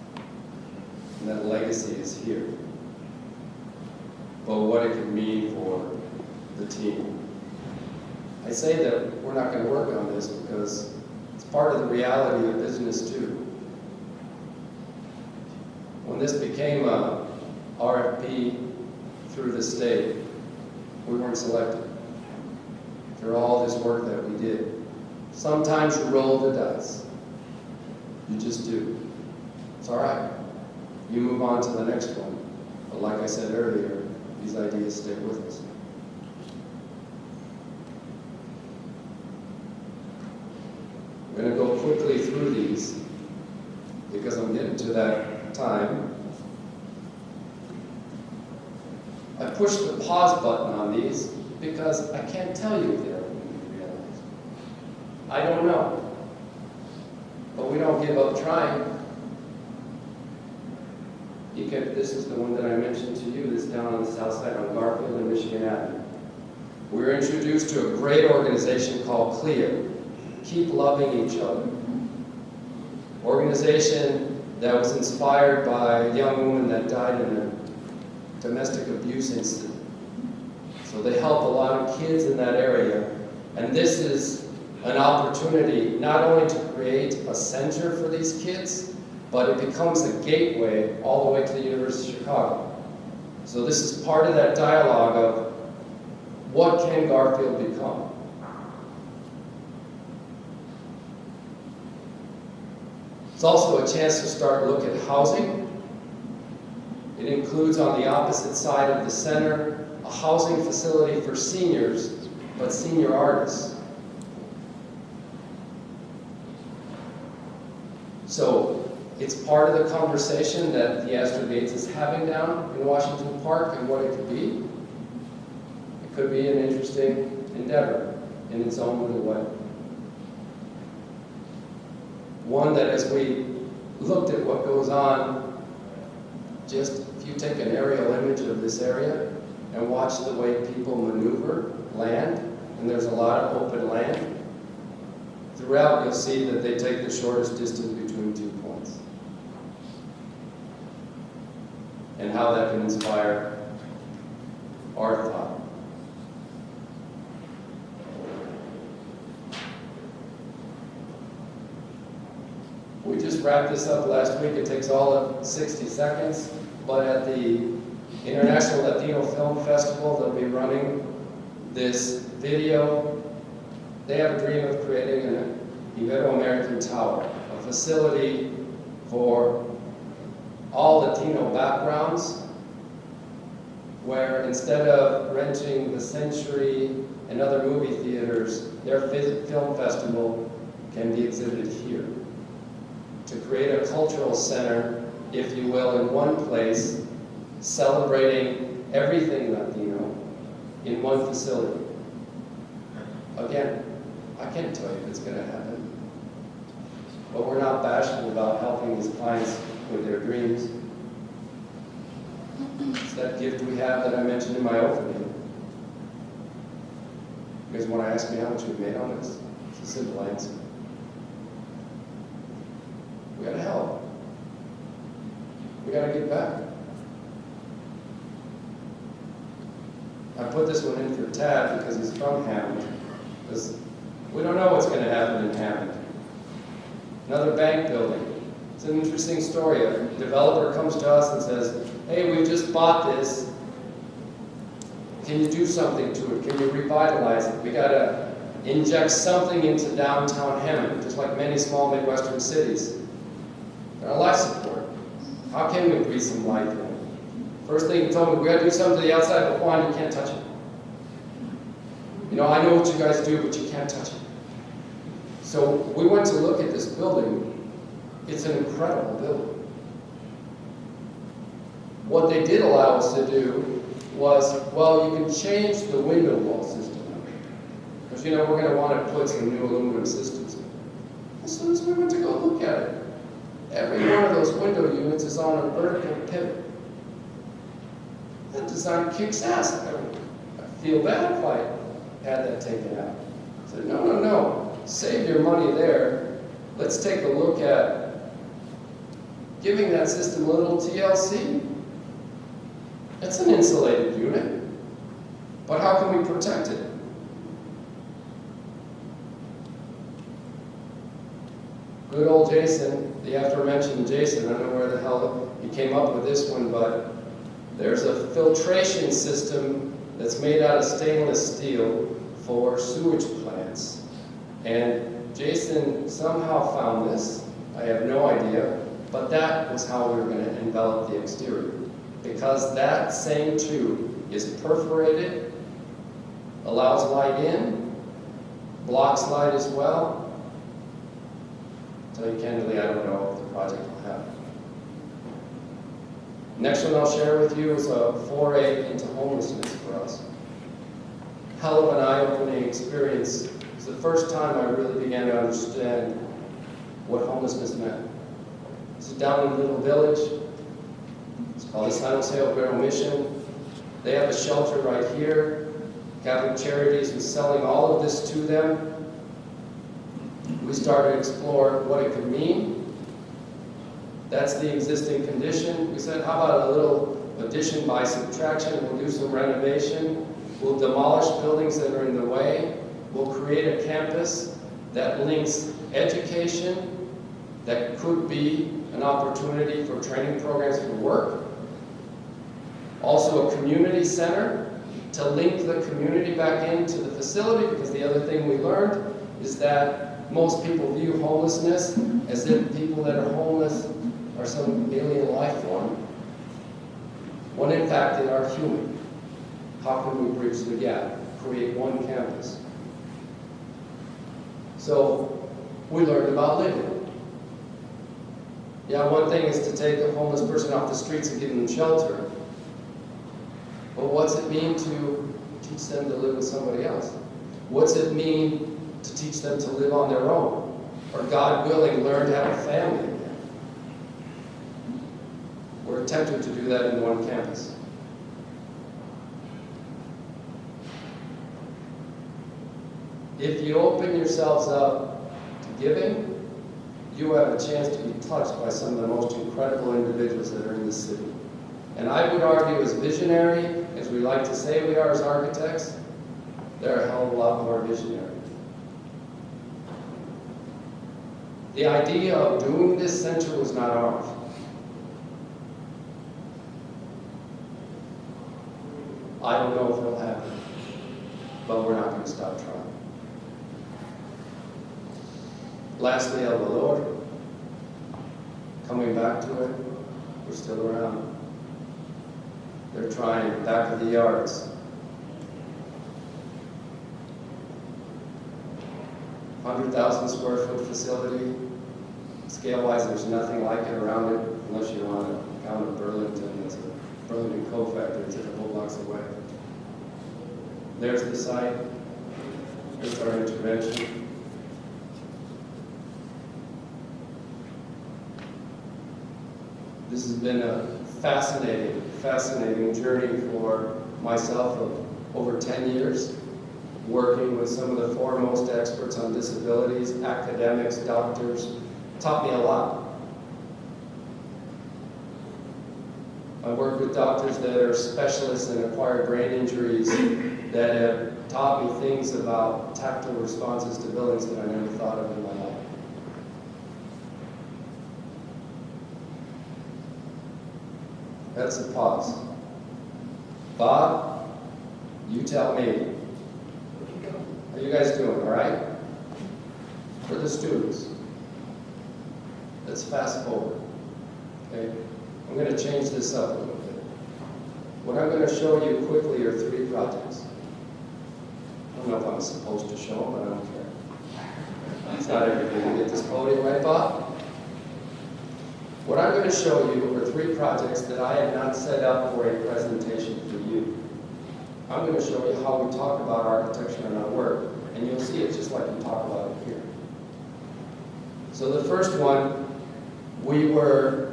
And that legacy is here. But what it could mean for the team. I say that we're not going to work on this because it's part of the reality of business too. When this became a RFP through the state, we weren't selected. Through all this work that we did. Sometimes you roll the dice. You just do. It's all right. You move on to the next one. But like I said earlier, these ideas stay with us. We're going to go quickly through these because I'm getting to that time. I pushed the pause button on these because I can't tell you if they're going to be realized. I don't know. But we don't give up trying. This is the one that I mentioned to you, that's down on the south side on Garfield and Michigan Avenue. We were introduced to a great organization called CLEAR, Keep Loving Each Other. Organization that was inspired by a young woman that died in a domestic abuse incident. So they help a lot of kids in that area. And this is an opportunity not only to create a center for these kids, but it becomes a gateway all the way to the University of Chicago. So this is part of that dialogue of what can Garfield become? It's also a chance to start look at housing. It includes on the opposite side of the center a housing facility for seniors, but senior artists. So it's part of the conversation that the Astor Gates is having down in Washington Park and what it could be. It could be an interesting endeavor in its own little way. One that as we looked at what goes on, just if you take an aerial image of this area and watch the way people maneuver land, and there's a lot of open land, throughout you'll see that they take the shortest distance between 2 points. And how that can inspire our thought. We just wrapped this up last week. It takes all of 60 seconds, but at the International Latino Film Festival, they'll be running this video. They have a dream of creating an Ibero-American tower, a facility for all Latino backgrounds, where instead of renting the Century and other movie theaters, their film festival can be exhibited here. To create a cultural center, if you will, in one place, celebrating everything Latino in one facility. Again, I can't tell you if it's going to happen, but we're not bashful about helping these clients with their dreams. It's that gift we have that I mentioned in my opening. You guys want to ask me how much we've made on this? It's a simple answer. We got to help. We got to get back. I put this one in for Tad because he's from Hammond. Because we don't know what's going to happen in Hammond. Another bank building. It's an interesting story. A developer comes to us and says, hey, we just bought this. Can you do something to it? Can you revitalize it? We got to inject something into downtown Hammond, just like many small Midwestern cities. They're on life support. How can we breathe some life in? First thing he told me, we got to do something to the outside, but Juan, you can't touch it. You know, I know what you guys do, but you can't touch it. So we went to look at this building. It's an incredible building. What they did allow us to do was, well, you can change the window wall system. Because, you know, we're going to want to put some new aluminum systems in. As soon as we went to go look at it, every one of those window units is on a vertical pivot. That design kicks ass. I feel bad if I had that taken out. I said, no, no, no. Save your money there. Let's take a look at giving that system a little TLC. It's an insulated unit. But how can we protect it? Good old Jason, the aforementioned Jason, I don't know where the hell he came up with this one, but there's a filtration system that's made out of stainless steel for sewage plants. And Jason somehow found this. I have no idea, but that was how we were going to envelop the exterior. Because that same tube is perforated, allows light in, blocks light as well. To tell you candidly, I don't know if the project will happen. Next one I'll share with you is a foray into homelessness for us. Hell of an eye-opening experience. It was the first time I really began to understand what homelessness meant. This is down in a little village. It's called the San Jose Obrero Mission. They have a shelter right here. Catholic Charities was selling all of this to them. We started to explore what it could mean. That's the existing condition. We said, how about a little addition by subtraction? We'll do some renovation. We'll demolish buildings that are in the way. We'll create a campus that links education, that could be an opportunity for training programs for work. Also a community center to link the community back into the facility, because the other thing we learned is that most people view homelessness as if people that are homeless are some alien life form, when in fact they are human. How can we bridge the gap, create one campus? So we learned about living. Yeah, one thing is to take a homeless person off the streets and give them shelter. But what's it mean to teach them to live with somebody else? What's it mean to teach them to live on their own? Or, God willing, learn to have a family again? We're attempting to do that in one campus. If you open yourselves up to giving, you have a chance to be touched by some of the most incredible individuals that are in this city. And I would argue, as visionary, as we like to say we are as architects, they're a hell of a lot more visionary. The idea of doing this center was not ours. I don't know if it'll happen, but we're not going to stop trying. Lastly, El Valor, coming back to it, we're still around. They're trying back of the yards. 100,000 square foot facility. Scale-wise, there's nothing like it around it, unless you want to count Burlington. It's a Burlington co-factory. It's a couple blocks away. There's the site. There's our intervention. This has been a fascinating journey for myself of over 10 years, working with some of the foremost experts on disabilities, academics, doctors. Taught me a lot. I work with doctors that are specialists in acquired brain injuries that have taught me things about tactile responses to buildings that I never thought of in my life. That's a pause. Bob, you tell me. How you guys doing, all right? For the students, let's fast forward, okay? I'm going to change this up a little bit. What I'm going to show you quickly are 3 projects. I don't know if I'm supposed to show them, but I don't care. It's not everything to get this podium, right, Bob? What I'm going to show you are 3 projects that I have not set up for a presentation for you. I'm going to show you how we talk about architecture in our work, and you'll see it just like we talk about it here. So the first one, we were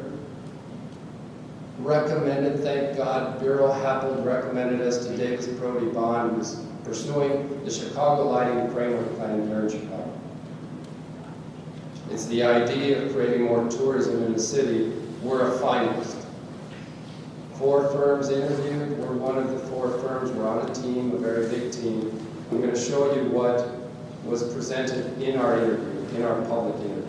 recommended, thank God, Bureau Happold recommended us to Davis Brody Bond, who was pursuing the Chicago Lighting Framework Plan here in Chicago. It's the idea of creating more tourism in the city. We're a finalist. 4 firms interviewed. We're one of the 4 firms. We're on a team, a very big team. I'm going to show you what was presented in our interview, in our public interview.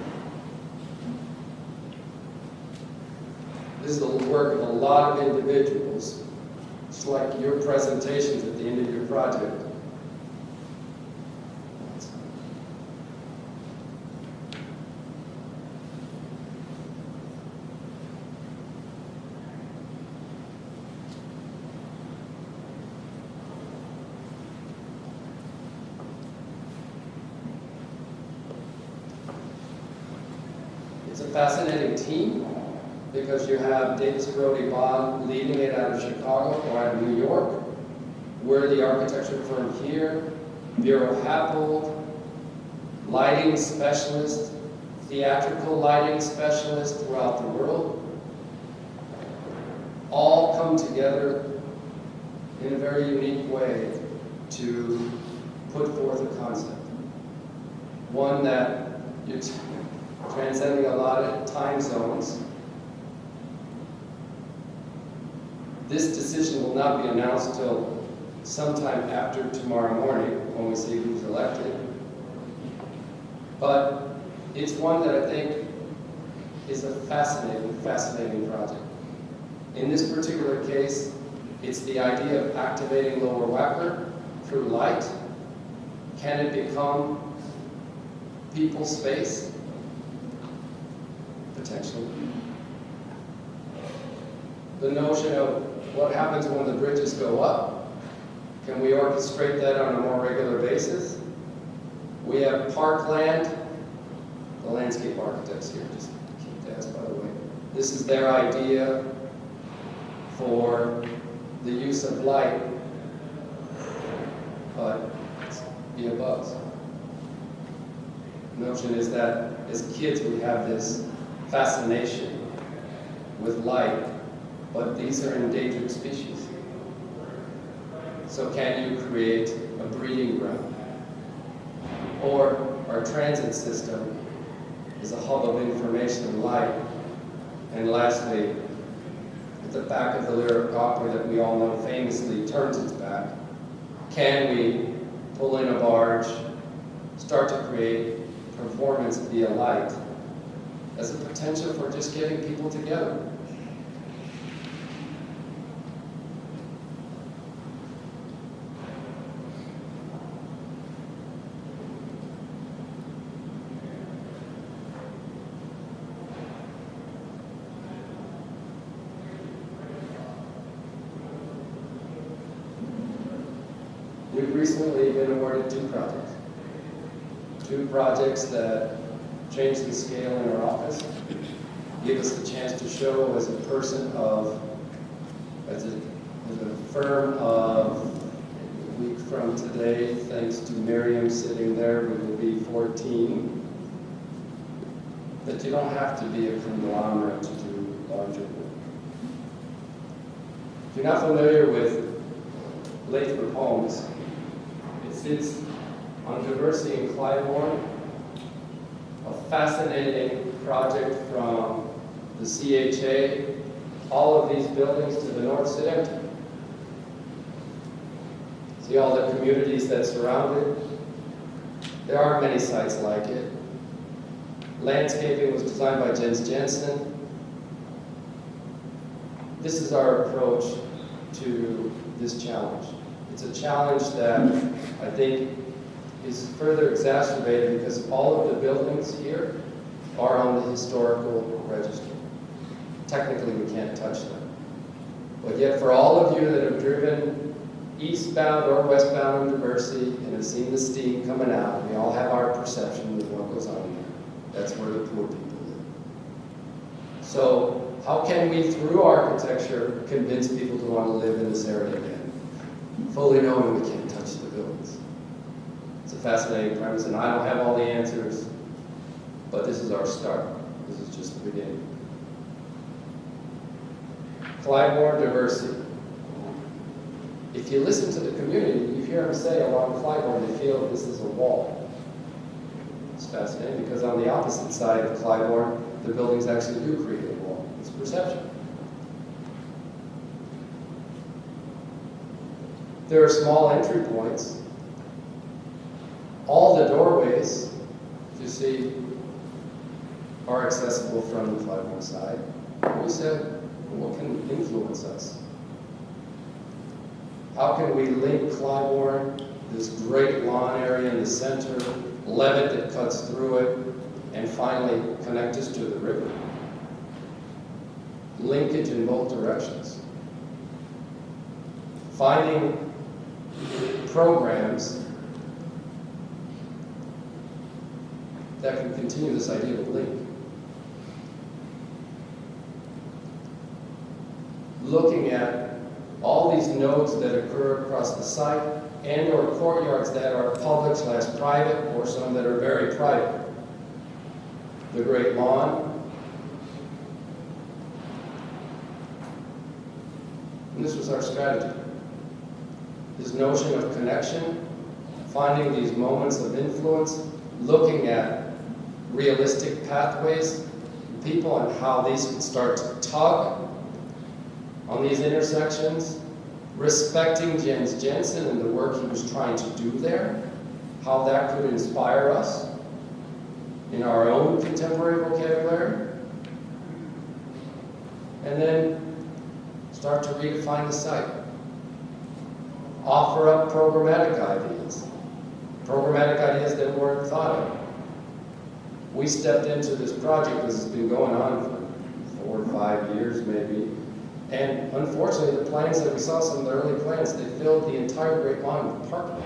This is the work of a lot of individuals. It's like your presentations at the end of your project. It's a fascinating team. because you have Davis Brody Bond leading it out of Chicago or out of New York. We're the architecture firm here, Bureau Happold, lighting specialist, theatrical lighting specialist throughout the world, all come together in a very unique way to put forth a concept. One that is transcending a lot of time zones. This decision will not be announced till sometime after tomorrow morning when we see who's elected. But it's one that I think is a fascinating project. In this particular case, it's the idea of activating Lower Wacker through light. Can it become people's space? Potentially. The notion of what happens when the bridges go up. Can we orchestrate that on a more regular basis? We have parkland. The landscape architects here, just keep that by the way. This is their idea for the use of light, but it's be a buzz. The notion is that as kids we have this fascination with light, but these are endangered species. So can you create a breeding ground? Or our transit system is a hub of information and light. And lastly, at the back of the lyric opera that we all know famously turns its back, can we pull in a barge, start to create performance via light as a potential for just getting people together? We've recently been awarded two projects. Two projects that change the scale in our office, give us the chance to show as a person of, as a firm of, a week from today, thanks to Miriam sitting there, we will be 14, that you don't have to be a conglomerate to do larger work. If you're not familiar with Lathrop Homes, it sits on Diversity in Clybourne, a fascinating project from the CHA. All of these buildings to the north sit empty. See all the communities that surround it? There aren't many sites like it. Landscaping was designed by Jens Jensen. This is our approach to this challenge. It's a challenge that I think is further exacerbated because all of the buildings here are on the historical register. Technically, we can't touch them. But yet, for all of you that have driven eastbound or westbound on Diversity and have seen the steam coming out, we all have our perception of what goes on there. That's where the poor people live. So, how can we, through architecture, convince people to want to live in this area again? Fully knowing we can't touch the buildings. It's a fascinating premise, and I don't have all the answers, but this is our start. This is just the beginning. Clybourne Diversity. If you listen to the community, you hear them say along Clybourne, they feel this is a wall. It's fascinating because on the opposite side of Clybourne, the buildings actually do create a wall. It's perception. There are small entry points. All the doorways, you see, are accessible from the Clybourne side. We said, what can influence us? How can we link Clybourne, this great lawn area in the center, Levitt that cuts through it, and finally connect us to the river? Linkage in both directions. Finding programs that can continue this idea of link. looking at all these nodes that occur across the site and or courtyards that are public/private or some that are very private. The Great Lawn. And this was our strategy. This notion of connection, finding these moments of influence, looking at realistic pathways, people and how these could start to tug on these intersections, respecting Jens Jensen and the work he was trying to do there, how that could inspire us in our own contemporary vocabulary, and then start to redefine the site. Offer up programmatic ideas that weren't thought of. We stepped into this project because it's been going on for 4 or 5 years maybe, and unfortunately the plans that we saw, some of the early plans, they filled the entire Great Lawn with parking.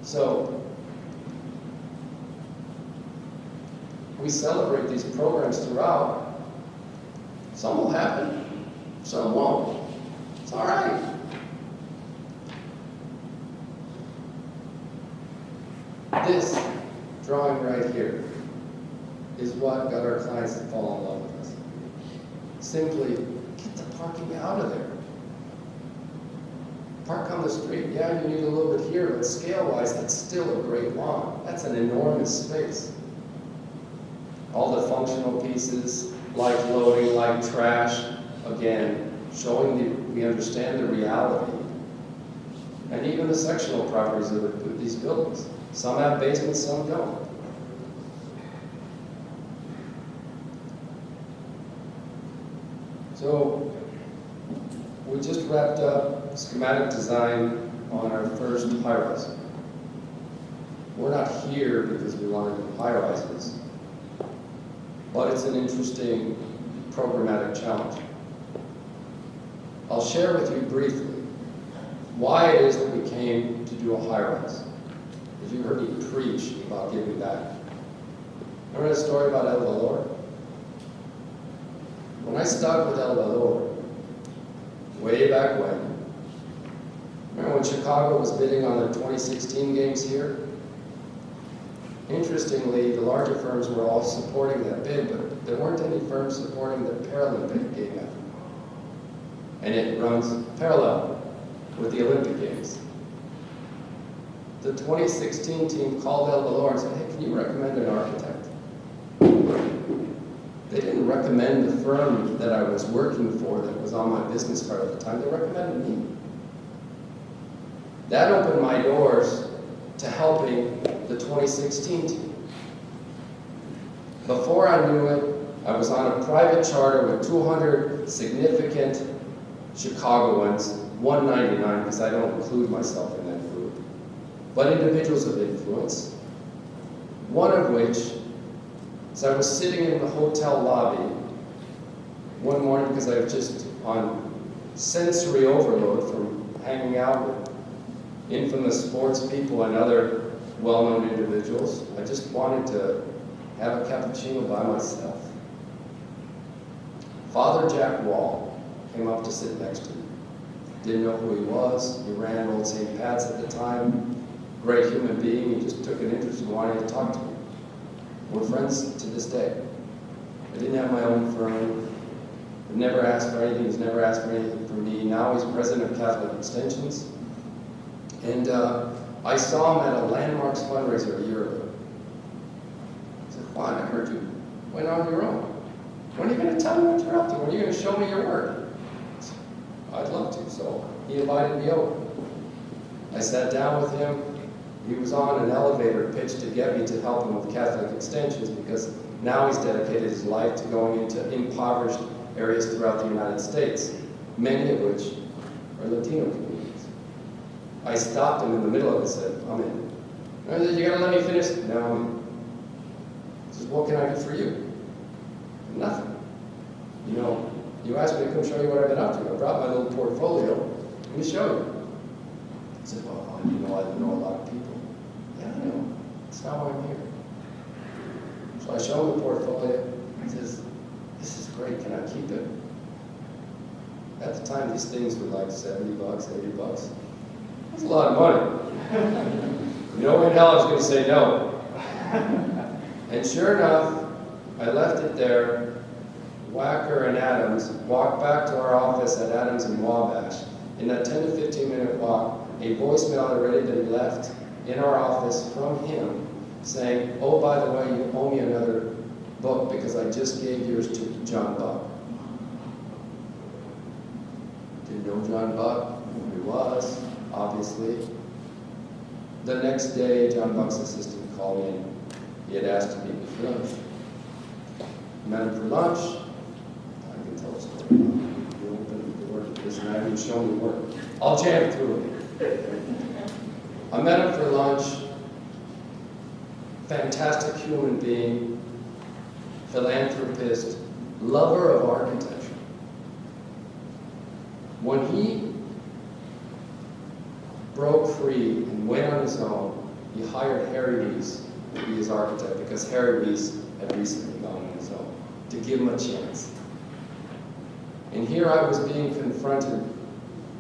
So we celebrate these programs throughout. Some will happen, some won't. It's all right. This drawing right here is what got our clients to fall in love with us. Simply get the parking out of there. Park on the street, yeah, you need a little bit here, but scale-wise, that's still a great lawn. That's an enormous space. All the functional pieces, like loading, like trash, again, showing we understand the reality. And even the sectional properties of these buildings. Some have basements, some don't. So, we just wrapped up schematic design on our first high-rise. We're not here because we wanted high-rises, but it's an interesting programmatic challenge. I'll share with you briefly why it is that we came to do a high-rise. If you heard me preach about giving back. Remember that story about El Valor? When I stuck with El Valor, way back when, remember when Chicago was bidding on the 2016 games here? Interestingly, the larger firms were all supporting that bid, but there weren't any firms supporting the Paralympic game effort. And it runs parallel with the Olympic Games. The 2016 team called El Valor and said, hey, can you recommend an architect? They didn't recommend the firm that I was working for that was on my business card at the time. They recommended me. That opened my doors to helping the 2016 team. Before I knew it, I was on a private charter with 200 significant Chicagoans, 199 because I don't include myself in that group, but individuals of influence, one of which is I was sitting in the hotel lobby one morning because I was just on sensory overload from hanging out with infamous sports people and other well-known individuals. I just wanted to have a cappuccino by myself. Father Jack Wall came up to sit next to me. Didn't know who he was. He ran Old St. Pat's at the time. Great human being. He just took an interest in wanting to talk to me. We're friends to this day. I didn't have my own firm. I've never asked for anything. He's never asked for anything from me. Now he's president of Catholic Extensions. And I saw him at a Landmarks fundraiser a year ago. I said, Juan, I heard you went on your own. When are you going to tell me what you're up to? When are you going to show me your work? I'd love to. So he invited me over. I sat down with him. He was on an elevator pitch to get me to help him with Catholic Extensions because now he's dedicated his life to going into impoverished areas throughout the United States, many of which are Latino communities. I stopped him in the middle of it and said, I'm in. I said, you gotta let me finish. No, I'm in. He says, what can I do for you? Nothing. You know, you asked me to come show you what I've been up to. I brought my little portfolio. Let me show you. I said, well, you know, I know a lot of people. Yeah, I know. That's how I'm here. So I show him the portfolio. He says, this is great. Can I keep it? At the time, these things were like 70 bucks, 80 bucks. That's a lot of money. No way in hell I was going to say no. And sure enough, I left it there. Wacker and Adams walked back to our office at Adams and Wabash. In that 10 to 15 minute walk, a voicemail had already been left in our office from him saying, oh, by the way, you owe me another book because I just gave yours to John Buck. Didn't know John Buck, who he was, obviously. The next day, John Buck's assistant called in. He had asked to meet me for lunch. Met him for lunch. I can tell a story. You open the door to this, and I haven't shown you work. I'll jam through it. I met him for lunch. Fantastic human being, philanthropist, lover of architecture. When he broke free and went on his own, he hired Harry Reese to be his architect because Harry Reese had recently gone on his own, to give him a chance. And here I was being confronted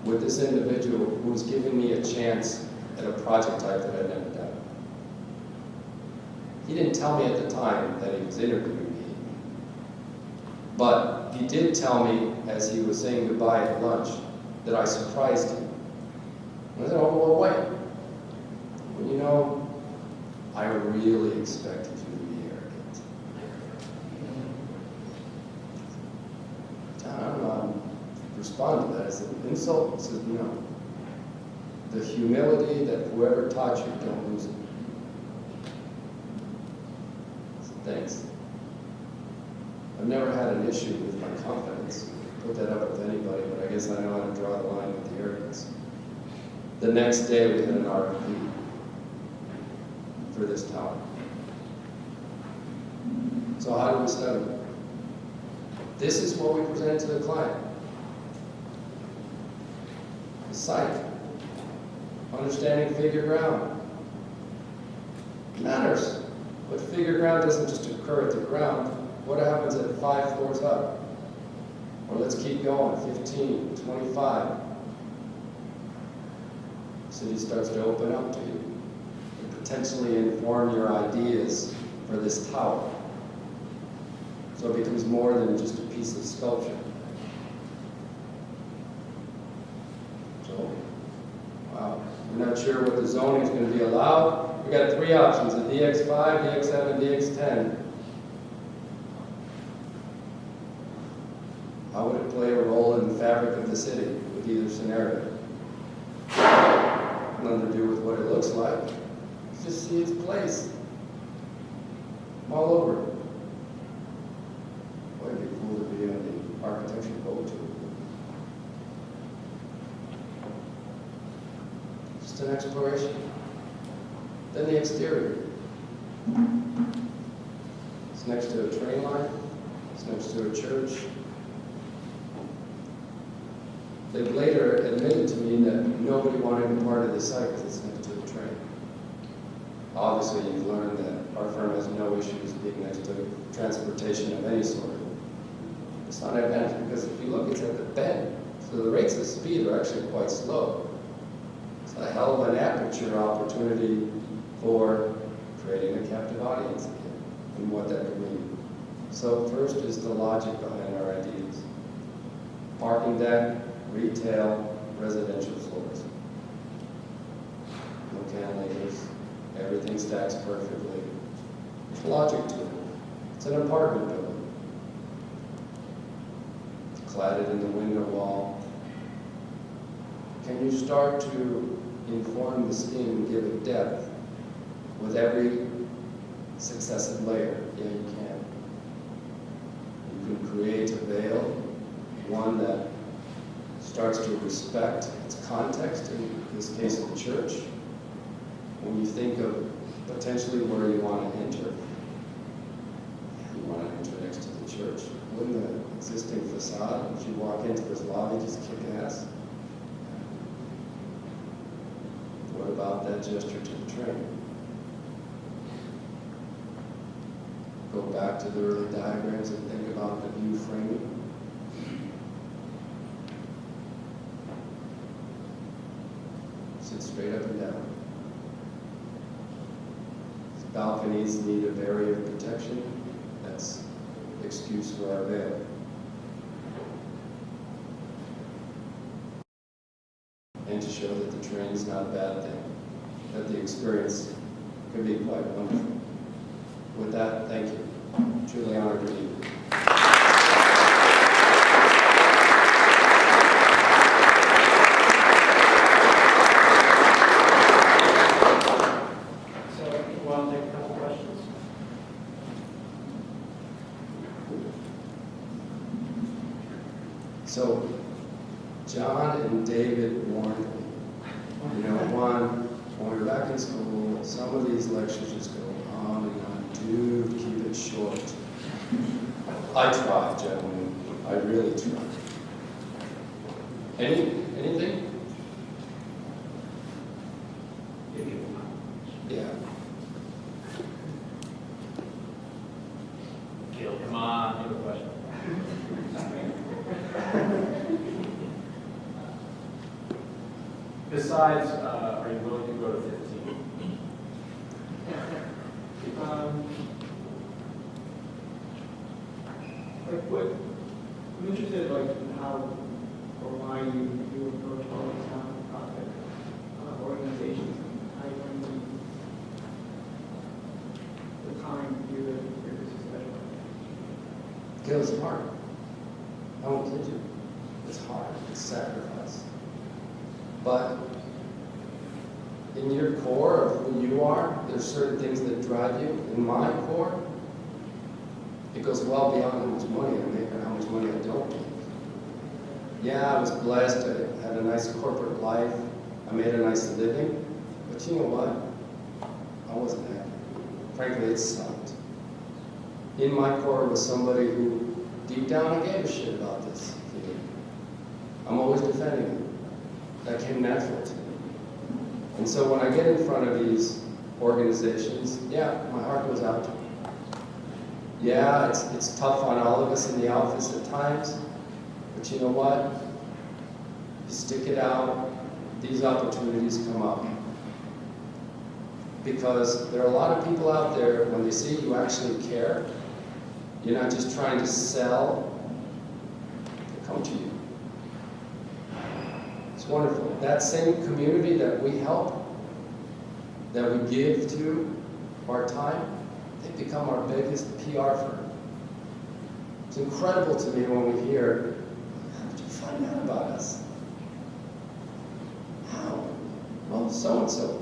with this individual who was giving me a chance at a project type that I'd never done. He didn't tell me at the time that he was interviewing me, but he did tell me as he was saying goodbye at lunch that I surprised him. And I said, oh, well, wait. Well, you know, I really expected you to be arrogant. John, I don't know how to respond to that. Is it an insult? He said, no. The humility that whoever taught you, don't lose it. I said, thanks. I've never had an issue with my confidence. Put that up with anybody, but I guess I know how to draw the line with the arrogance. The next day we had an RFP for this tower. So how do we study? This is what we presented to the client. The site. Understanding figure ground. It matters. But figure ground doesn't just occur at the ground. What happens at 5 floors up? Or let's keep going, 15, 25. City starts to open up to you and potentially inform your ideas for this tower. So it becomes more than just a piece of sculpture. So, wow, we're not sure what the zoning is going to be allowed. We got 3 options, a DX5, DX7, DX10. How would it play a role in the fabric of the city with either scenario? Nothing to do with what it looks like. Just see its place. I'm all over it. Boy, it'd be cool to be on the architecture boat too. Just an exploration. Then the exterior. It's next to a train line. It's next to a church. They later admitted to me that nobody wanted any part of the site because it's next to the train. Obviously, you've learned that our firm has no issues being next to transportation of any sort. It's not an advantage because if you look, it's at the bend. So the rates of speed are actually quite slow. It's a hell of an aperture opportunity for creating a captive audience again and what that could mean. So first is the logic behind our ideas. Parking deck, retail, residential floors. No cantilevers, everything stacks perfectly. There's logic to it. It's an apartment building. Cladded in the window wall. Can you start to inform the scheme and give it depth with every successive layer? Yeah, you can. You can create a veil, one that starts to respect its context, in this case of the church. When you think of potentially where you want to enter, you want to enter next to the church. Wouldn't the existing facade, as you walk into this lobby, just kick ass? What about that gesture to the train? Go back to the early diagrams and think about the view framing. Sit straight up and down. If balconies need a barrier of protection, that's excuse for our veil. And to show that the train is not a bad thing, that the experience could be quite wonderful. With that, thank you. Truly honored to be here. So, John and David warned me. You know, Juan, when we were back in school, some of these lectures just go on and on. Dude, keep it short. I tried, gentlemen. I really tried. Anything? Yeah. Gil, come on, you have a question. Besides, are you willing to go to 15? Like what, I'm interested like in how or why you approach all these nonprofit organizations and how you bring the time to do it, your business schedule. Gil, it's hard. I won't kid you. It's hard. It's sacrifice. But in your core of who you are, there's certain things that drive you. In my core, it goes well beyond how much money I make or how much money I don't make. Yeah, I was blessed. I had a nice corporate life. I made a nice living. But you know what? I wasn't happy. Frankly, it sucked. In my core was somebody who, deep down, I gave a shit about this. I'm always defending it. That came natural to me. And so when I get in front of these organizations, yeah, my heart goes out to them. Yeah, it's tough on all of us in the office at times, but you know what? You stick it out, these opportunities come up. Because there are a lot of people out there, when they see you actually care, you're not just trying to sell, they come to you. It's wonderful. That same community that we help, that we give to our time, they become our biggest PR firm. It's incredible to me when we hear, how did you find out about us? How? Well, so-and-so.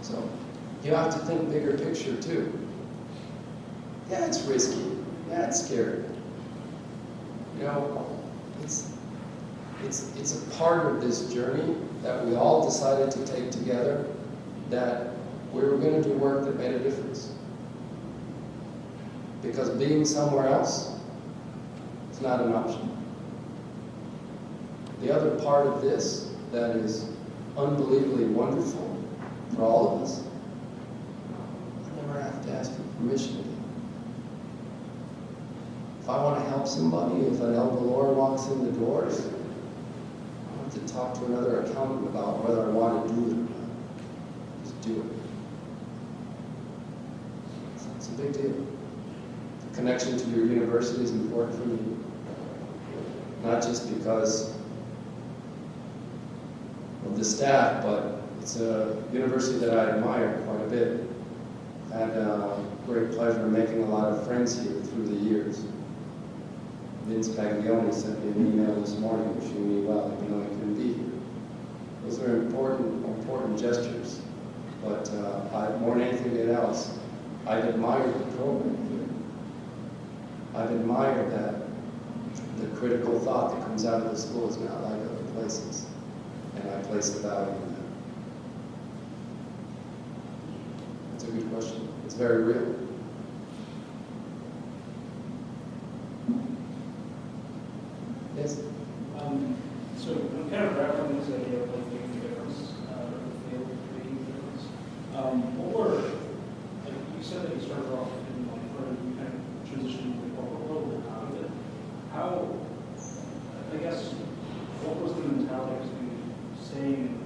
So, you have to think bigger picture too. Yeah, it's risky. Yeah, it's scary. You know, it's a part of this journey that we all decided to take together, that we were going to do work that made a difference. Because being somewhere else is not an option. The other part of this that is unbelievably wonderful for all of us, I never have to ask for permission again. If I want to help somebody, if an El Valor walks in the doors, I don't have to talk to another accountant about whether I want to do it or not. Just do it. It's a big deal. The connection to your university is important for me. Not just because of the staff, but it's a university that I admire quite a bit. I had great pleasure in making a lot of friends here through the years. Vince Paglioni sent me an email this morning wishing me well, even though he couldn't be here. Those are important gestures. But more than anything else, I've admired the program here. I've admired that the critical thought that comes out of the school is not like other places. And I place the value in that. It's a good question. It's very real. Yes? So I'm kind of grappling with this idea of like making a difference, or failure to making a difference. What were, like you said that you started off in like, or you kind of transitioned to the corporate world and out of it. How, I guess, what was the mentality of staying in the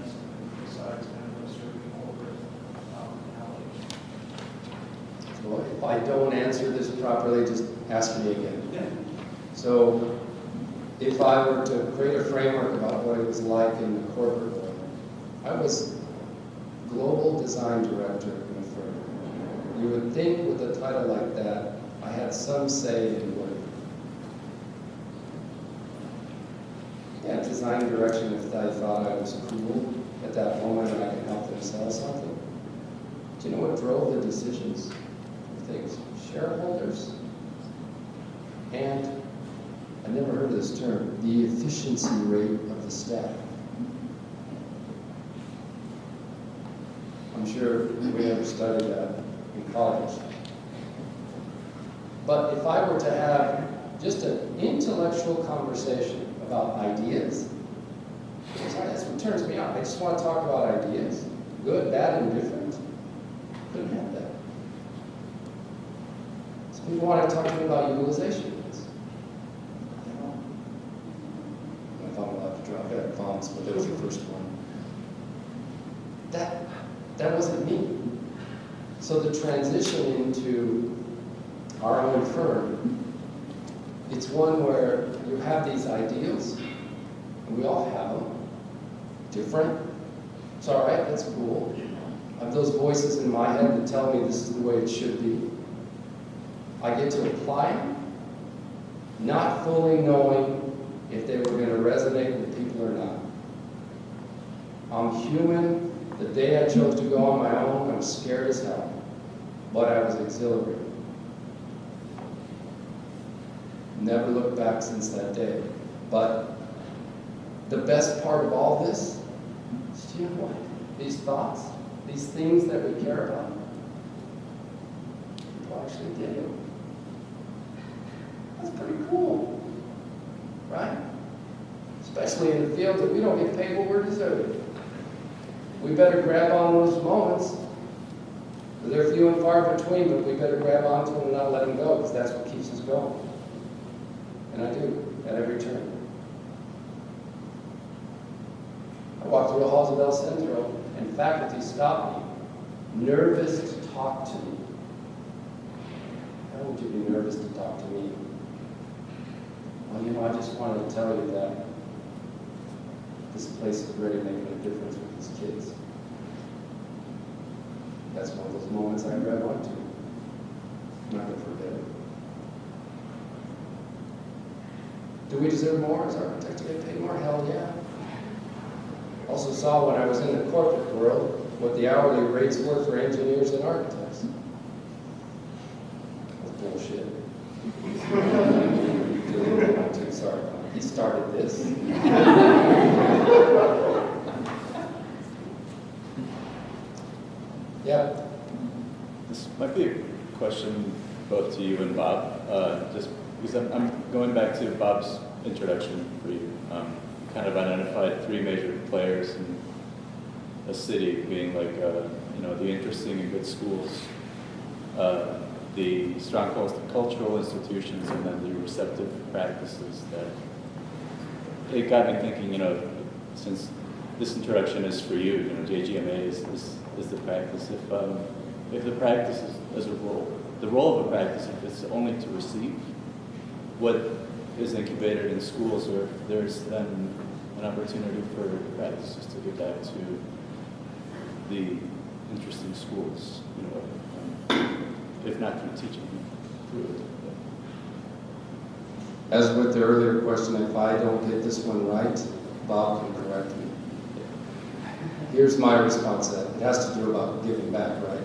events besides kind of those serving corporate allocation? So if I don't answer this properly, just ask me again. Yeah. So if I were to create a framework about what it was like in the corporate world, I was global design director in a firm. You would think with a title like that, I had some say in what. Yeah, design direction if I thought I was cool at that moment and I could help them sell something. Do you know what drove the decisions of things? Shareholders and, I never heard of this term, the efficiency rate of the staff. I'm sure we never studied that in college. But if I were to have just an intellectual conversation about ideas, that's what turns me on. I just want to talk about ideas, good, bad, and different. Couldn't have that. So people want to talk to me about utilization rates. I don't know if I'm allowed to drop that bombs, but that was the first one. That wasn't me. So the transition into our own firm, it's one where you have these ideals, and we all have them, different. It's all right, that's cool. I have those voices in my head that tell me this is the way it should be. I get to apply them, not fully knowing if they were going to resonate with people or not. I'm human. The day I chose to go on my own, I was scared as hell, but I was exhilarated. Never looked back since that day. But the best part of all this is, do you know what? These thoughts, these things that we care about, people actually do. That's pretty cool, right? Especially in the field that we don't get paid what we're deserving. We better grab on those moments. They're few and far between, but we better grab onto them and not let them go, because that's what keeps us going. And I do, at every turn. I walked through the halls of El Centro, and faculty stopped me, nervous to talk to me. How would you be nervous to talk to me? Well, I just wanted to tell you that this place is really making a difference with these kids. That's one of those moments I grab onto. I'm not going to forget it. Do we deserve more as architects to get paid more? Hell yeah. Also saw when I was in the corporate world what the hourly rates were for engineers and architects. That's bullshit. Too sorry. He started this. Yeah. This might be a question both to you and Bob, just because I'm going back to Bob's introduction where you kind of identified three major players in a city being like, the interesting and good schools, the strong cultural institutions, and then the receptive practices that it got me thinking, since this introduction is for you, JGMA is the practice. If the practice is as a role, the role of a practice, if it's only to receive what is incubated in schools, or if there's then an opportunity for practices to get back to the interesting schools, if not through teaching, through it. As with the earlier question, if I don't get this one right, Bob can correct me. Here's my response to that. It has to do about giving back, right?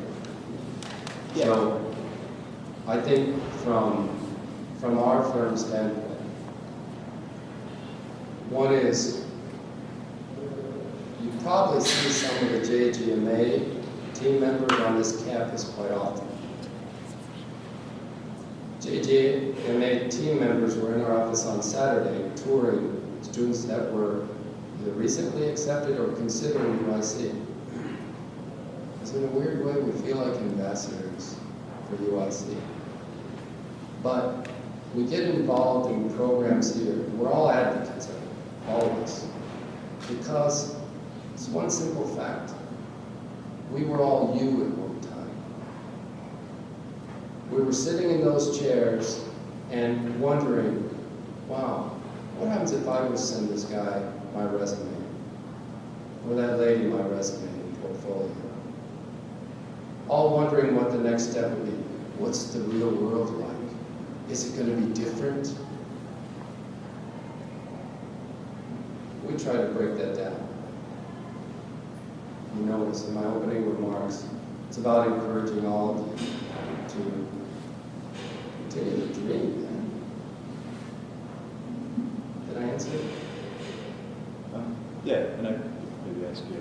Yeah. So I think from our firm standpoint, one is you probably see some of the JGMA team members on this campus quite often. JGMA team members were in our office on Saturday touring students that were either recently accepted or considering UIC. Because in a weird way, we feel like ambassadors for UIC. But we get involved in programs here. We're all advocates of it, all of us. Because it's It's one simple fact. We were all you at one time. We were sitting in those chairs and wondering, wow, what happens if I were to send this guy my resume? Or that lady my resume and portfolio? All wondering what the next step would be. What's the real world like? Is it going to be different? We try to break that down. You notice in my opening remarks, it's about encouraging all of you to continue to dream. Did I answer it? Yeah, and I maybe ask you.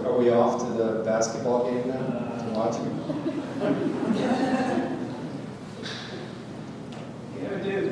Are we off to the basketball game now? To watch it? Yeah, I do.